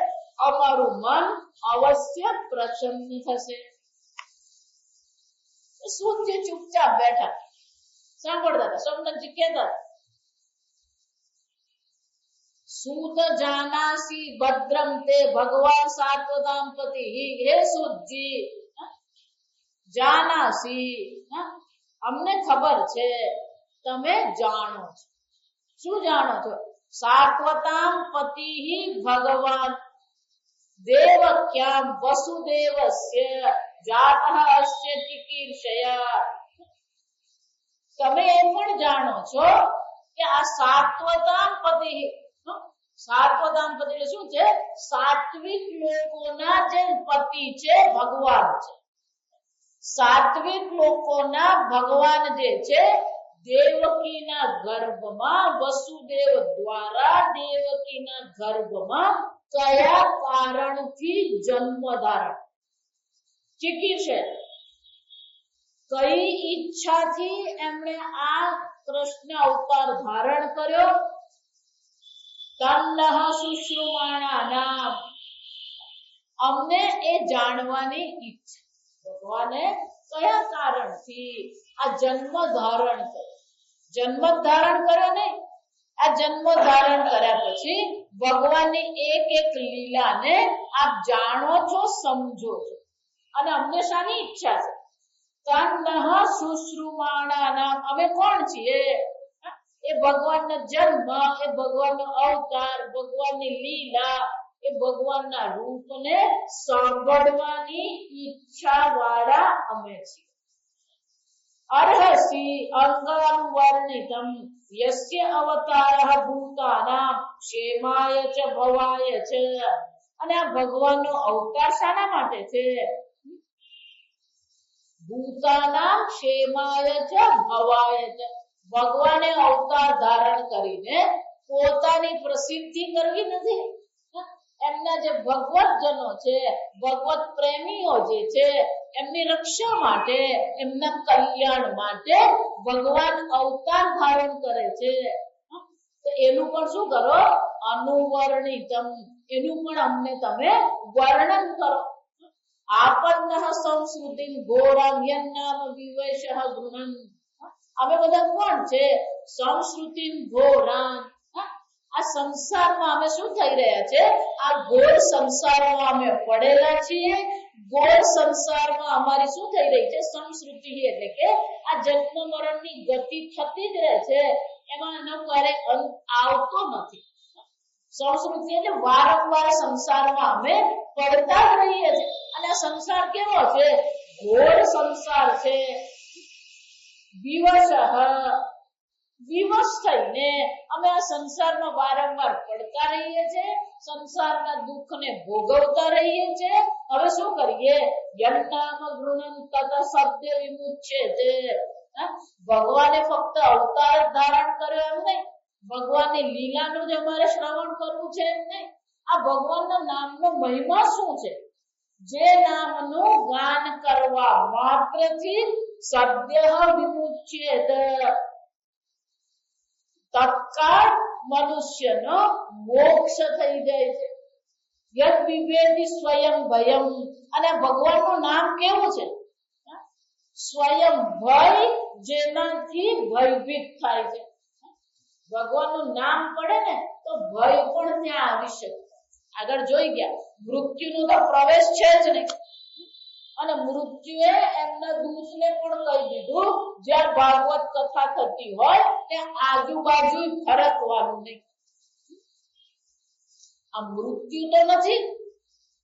અમારું મન અવશ્ય પ્રસન્ન થશે. શું જે ચૂપચાપ બેઠા સાંભળતા હતા. સોમનાથજી કહેતા સૂત જાનાસી ભદ્રમ તે ભગવાન સાત્વતામ પતિ. હે સૂતજી, જાનાસી, અમને ખબર છે, તમે જાણો છો. શું જાણો છો? સાત્વતામ પતિ ભગવાન દેવક્યામ વસુદેવસ્ય જાતઃ અસ્ય ચિકીર્ષયા. તમે એ પણ જાણો છો કે આ સાત્વતામ પતિ, સાત્વતામ પતિ એટલે શું છે? સાત્વિક લોકોના જે પતિ છે ભગવાન છે. સાત્વિક લોકોના ભગવાન જે છે દેવકીના ગર્ભમાં, વસુદેવ દ્વારા દેવકીના ગર્ભમાં કયા કારણથી જન્મ ધારણ? ચિકીર્ષ. કઈ ઈચ્છાથી એમણે આ કૃષ્ણ અવતાર ધારણ કર્યો? તન્નઃ શુશ્રુમાણાનામ, અમને એ જાણવાની ઈચ્છા. ભગવાને કયા કારણથી આ જન્મ ધારણ કર્યો? જન્મ ધારણ કર્યો નહીં, આ જન્મ ધારણ કર્યા પછી ભગવાનની એક એક લીલાને આપ જાણો છો, સમજો છો, અને અમને શાની ઈચ્છા છે? તન્નઃ શુશ્રુમાણાનામ, અમે કોણ છીએ? એ ભગવાનનો જન્મ, એ ભગવાનનો અવતાર, ભગવાનની લીલા, એ ભગવાનના રૂપને સાંભળવાની ઈચ્છા વાળા અમે છીએ. અર્હસી અંગાનુવર્ણિતમ યસ્ય અવતારઃ ભૂતાનામ ક્ષેમાય ચ ભવાય ચ. અને આ ભગવાનનો અવતાર શાના માટે છે? ભૂતાનામ ક્ષેમાય ચ ભવાય ચ. ભગવાને અવતાર ધારણ કરીને પોતાની પ્રસિદ્ધિ કરવી નથી. એમના જે ભગવતજનો છે, ભગવત પ્રેમીઓ જે છે, એમની રક્ષા માટે, એમના કલ્યાણ માટે ભગવાન અવતાર ધારણ કરે છે. તો એનું પણ શું કરો? અનુવર્ણિતમ, એનું પણ અમને તમે વર્ણન કરો. આપન્નઃ સંસ્કૃતિમ ઘોરામ યન્નામ વિવૈષઃ ગૃણન. અમે બધા કોણ છે? સંસ્કૃતિમ ઘોરામ. આ સંસારમાં અમે શું થઈ રહ્યા છે? આ ઘોર સંસારમાં અમે પડેલા છીએ. ઘોર સંસારમાં અમારી શું થઈ રહી છે? સંસ્કૃતિ, એટલે કે આ જન્મ મરણની ગતિ થતી જ રહે છે, એમાં એનો ક્યારે અંત આવતો નથી. સંસ્કૃતિ એટલે વારંવાર સંસારમાં અમે પડતા જ રહીએ છીએ. અને આ સંસાર કેવો છે? ઘોર સંસાર છે. વિવશ થઈને અમે આ સંસારમાં વારંવાર પડતા રહીએ છીએ, સંસારના દુઃખને ભોગવતા રહીએ છીએ. હવે શું કરીએ? યન્નામ ગૃણન તત સદ્ય વિમુચ્યતે. ભગવાને ફક્ત અવતાર ધારણ કર્યો એમ નહીં, ભગવાનની લીલાનું જ અમારે શ્રવણ કરવું છે એમ નહીં. આ ભગવાનના નામનો મહિમા શું છે? જે નામનું ગાન કરવા માત્રથી સદ્ય વિમુચ્યત, તત્કાળ મનુષ્યનો મોક્ષ થઈ જાય છે. યદ વિવેદી સ્વયં ભયમ. અને ભગવાનનું નામ કેવું છે? સ્વયં ભય, જેનાથી ભયભીત થાય છે. ભગવાનનું નામ પડે ને તો ભય પણ ત્યાં આવી શકે. આગળ જોઈ ગયા, મૃત્યુનો તો પ્રવેશ છે જ નહીં. અને મૃત્યુએ એમના દૂતને પણ કહી દીધું, જ્યાં ભાગવત કથા થતી હોય ત્યાં આજુબાજુ ફરકવાનું નહીં. આ મૃત્યુ તો નથી,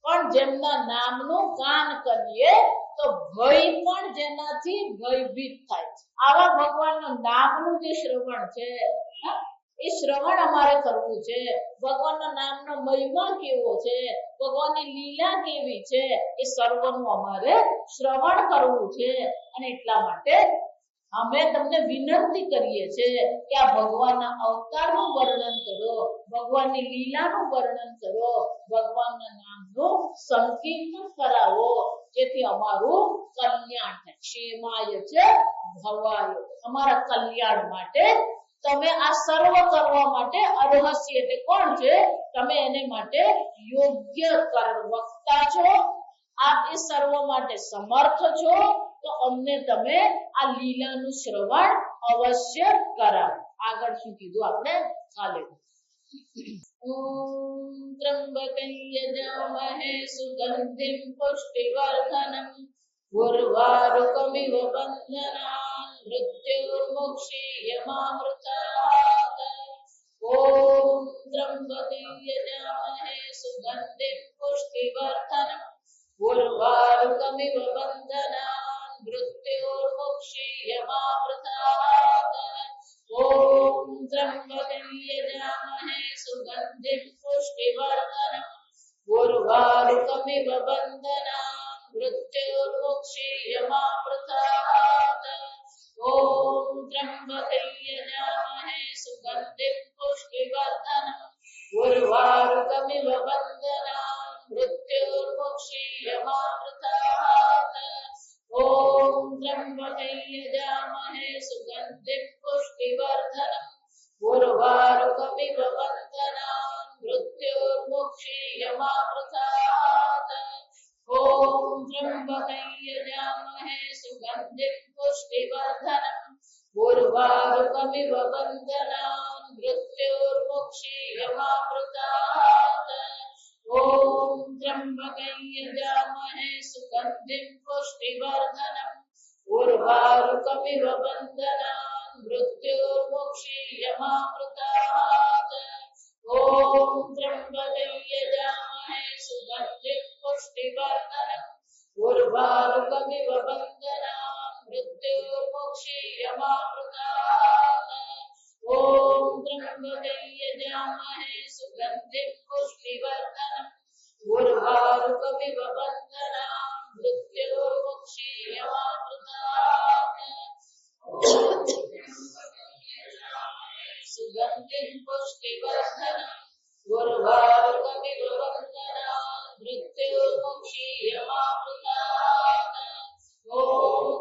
પણ જેમના નામનું ગાન કરીએ તો ભય પણ જેનાથી ભયભીત થાય છે. આવા ભગવાનના નામનું જે શ્રવણ છે, એ શ્રવણ અમારે કરવું છે. ભગવાનના નામનો મહિમા કેવો છે, ભગવાનની લીલા કેવી છે, એ સર્વનું અમારે શ્રવણ કરવું છે. અને એટલા માટે અમે તમને વિનંતી કરીએ છીએ કે આ ભગવાનના અવતારનું વર્ણન કરો, ભગવાનની લીલાનું વર્ણન કરો, ભગવાનના નામનું સંકીર્તન કરાવો, જેથી અમારું કલ્યાણ થાય. ક્ષેમાય ચ ભવાય, અમારા કલ્યાણ માટે તમે આ સર્વ કરવા માટે અર્હસી, એટલે કોણ છે? તમે એને માટે યોગ્ય વક્તા છો. આપ એ સર્વ માટે સમર્થ છો. તો અમને તમે આ લીલાનું શ્રવણ અવશ્ય કરાવો. આગળ શું કીધું આપણે કાલે? ઓમ ત્રંબકં યજામહે સુગંધિં પુષ્ટિવર્ધનં ઉર્વારુકમિવ બંધનાન મૃત્યોર્મુક્ષીયમામૃતાत्. ઓમ ત્રંબકં યજામહે સુગંધિં પુષ્ટિવર્ધનં ઉર્વારુકમિવ બંધનાન મૃત્યોર્મુક્ષીયમામૃતાत्. ઓમ ત્રંબકં યજામહે સુગંધિં પુષ્ટિવર્ધનં ઉર્વારુકમિવ બંધનાન મૃત્યોર્મુક્ષીયમામૃતાत्. ઓમ ત્રંબકં યજામહે સુગંધિં પુષ્ટિવર્ધનં ઉર્વારુકમિવ બંધનાન મૃત્યોર્મુક્ષીયમામૃતાत्. ઓમ त्र्यंबकं यजामहे सुगन्धिं पुष्टिवर्धनम् उर्वारुकमिव बन्धनान् मृत्योर्मुक्षीयमामृतात् ॐ त्र्यंबकं यजामहे सुगन्धिं पुष्टिवर्धनम् उर्वारुकमिव बन्धनान् मृत्योर्मुक्षीयमामृतात् ॐ त्र्यंबकं यजामहे सुगन्धिं पुष्टिवर्धनम् उर्वारुकमिव बन्धनान् मृत्योर्मुक्षीयमामृतात् ॐ त्र्यंबकं यजामहे सुगन्धिं पुष्टिवर्धनम् उर्वारुकमिव बन्धनान् मृत्योर्मुक्षीयमामृतात् ॐ त्र्यंबकं यजामहे सुगन्धिं पुष्टिवर्धनम् उर्वारुकमिव बन्धनान् मृत्योर्मुक्षीयमामृतात् सुगन्धिं पुष्टिवर्धनम् उर्वारुकमिव बन्धनान् मृत्योर्मुक्षीयमामृतात् ॐ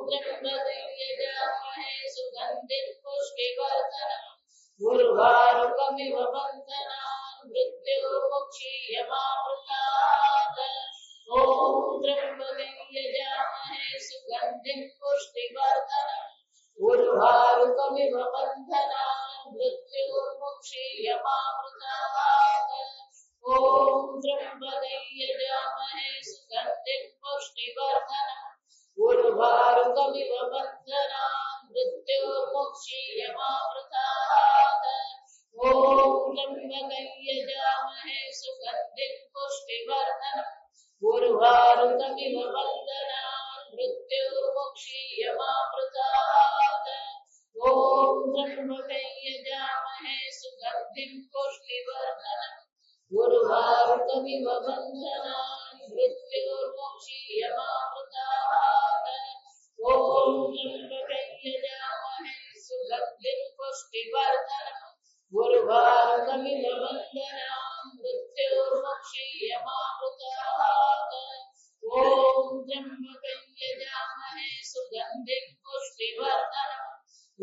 त्र्यंबकं यजामहे सुगन्धिं पुष्टिवर्धनम् उर्वारुकमिव बन्धनान् मृत्योर्मुक्षीयमामृतात् ॐ त्र्यंबकं यजामहे सुगन्धिं पुष्टिवर्धनम् उर्वारुकमिव बन्धनान् मृत्योर्मुक्षीयमामृतात् ॐ त्र्यंबकं यजामहे सुगन्धिं पुष्टिवर्धनम् उर्वारुकमिव बन्धनान् मृत्योर्मुक्षीयमामृतात् ॐ त्र्यंबकं यजामहे सुगन्धिं पुष्टिवर्धनम् उर्वारुकमिव बन्धनान् मृत्योर्मुक्षीयमामृतात् ॐ त्र्यंबकं यजामहे सुगन्धिं पुष्टिवर्धनम् उर्वारुकमिव बन्धनान् मृत्योर्मुक्षीयमामृतात् ॐ त्र्यंबकं यजामहे सुगन्धिं पुष्टिवर्धनम् उर्वारुकमिव बन्धनान् मृत्योर्मुक्षीयमामृतात् ॐ त्र्यंबकं यजामहे सुगन्धिं पुष्टिवर्धनम्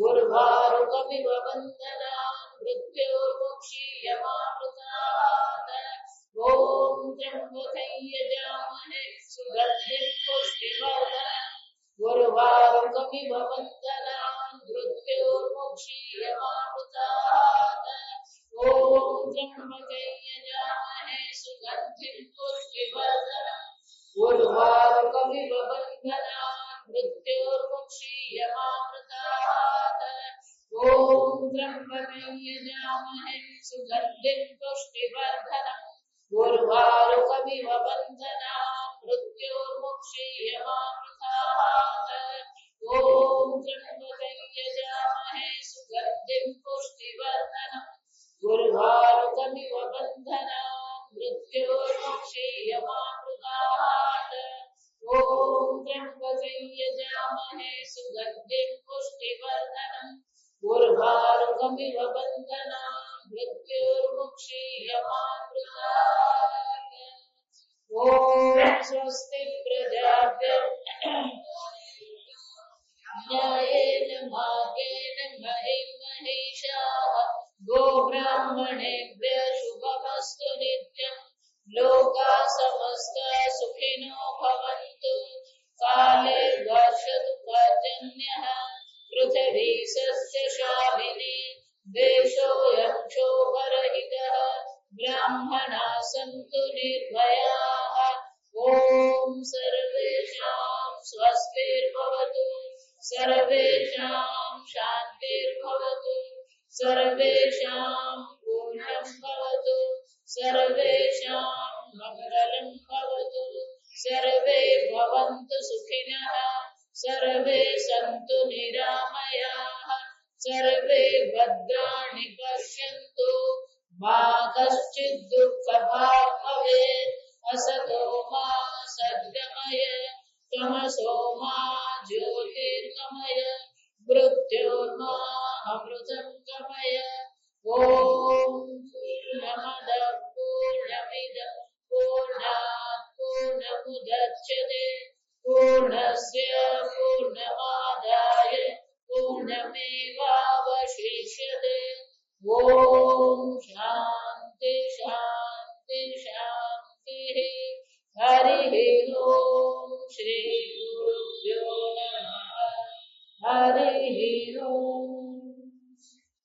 उर्वारुकमिव बन्धनान् मृत्योर्मुक्षीयमामृतात् ॐ त्र्यंबकं यजामहे सुगन्धिं पुष्टिवर्धनम् उर्वारुकमिव बन्धनान् मृत्योर्मुक्षीयमामृतात् ॐ त्र्यंबकं यजामहे सुगन्धिं पुष्टिवर्धनम् उर्वारुकमिव बन्धनान् मृत्योर्मुक्षीयमामृतात् ॐ त्र्यंबकं यजामहे सुगन्धिं पुष्टिवर्धनम् उर्वारुकमिव बन्धनान् मृत्योर्मुक्षीयमामृतात् ॐ त्र्यंबकं यजामहे सुगन्धिं पुष्टिवर्धनम् उर्वारुकमिव बन्धनान् मृत्योर्मुक्षीयमामृतात् ॐ त्र्यंबकं यजामहे सुगन्धिं पुष्टिवर्धनम् उर्वारुकमिव बन्धनान् मृत्योर्मुक्षीयमामृतात् ॐ स्वस्ति प्रजाभ्यः न्यायेन मार्गेण महीं महिषाः गोब्राह्मणेभ्यः शुभमस्तु नित्यम् लोकाः समस्ताः सुखिनो भवन्तु काले वर्षतु पर्जन्यः पृथिवी सस्यशालिनी देशोऽयं क्षोभरहितः ब्राह्मणाः सन्तु निर्भयाः ॐ सर्वेषां स्वस्तिर्भवतु सर्वेषां शान्तिर्भवतु सर्वेषां पूर्णं भवतु सर्वेषां मङ्गलं भवतु सर्वे भवन्तु सुखिनः सर्वे सन्तु निरामयाः सर्वे भद्राणि पश्यन्तु मा कश्चित् दुःखभाग् भवेत् असतो मा सद्गमय तमसो मा ज्योतिर्गमय मृत्योर्मा अमृतं गमय ॐ पूर्णमदः पूर्णमिदं पूर्णात् पूर्णमुदच्यते पूर्णस्य पूर्णमादाय पूर्णमेवावशिष्यते। ओम शांति शांति शांति। हरि ओम श्री गुरुभ्यो नमः। हरि ओम।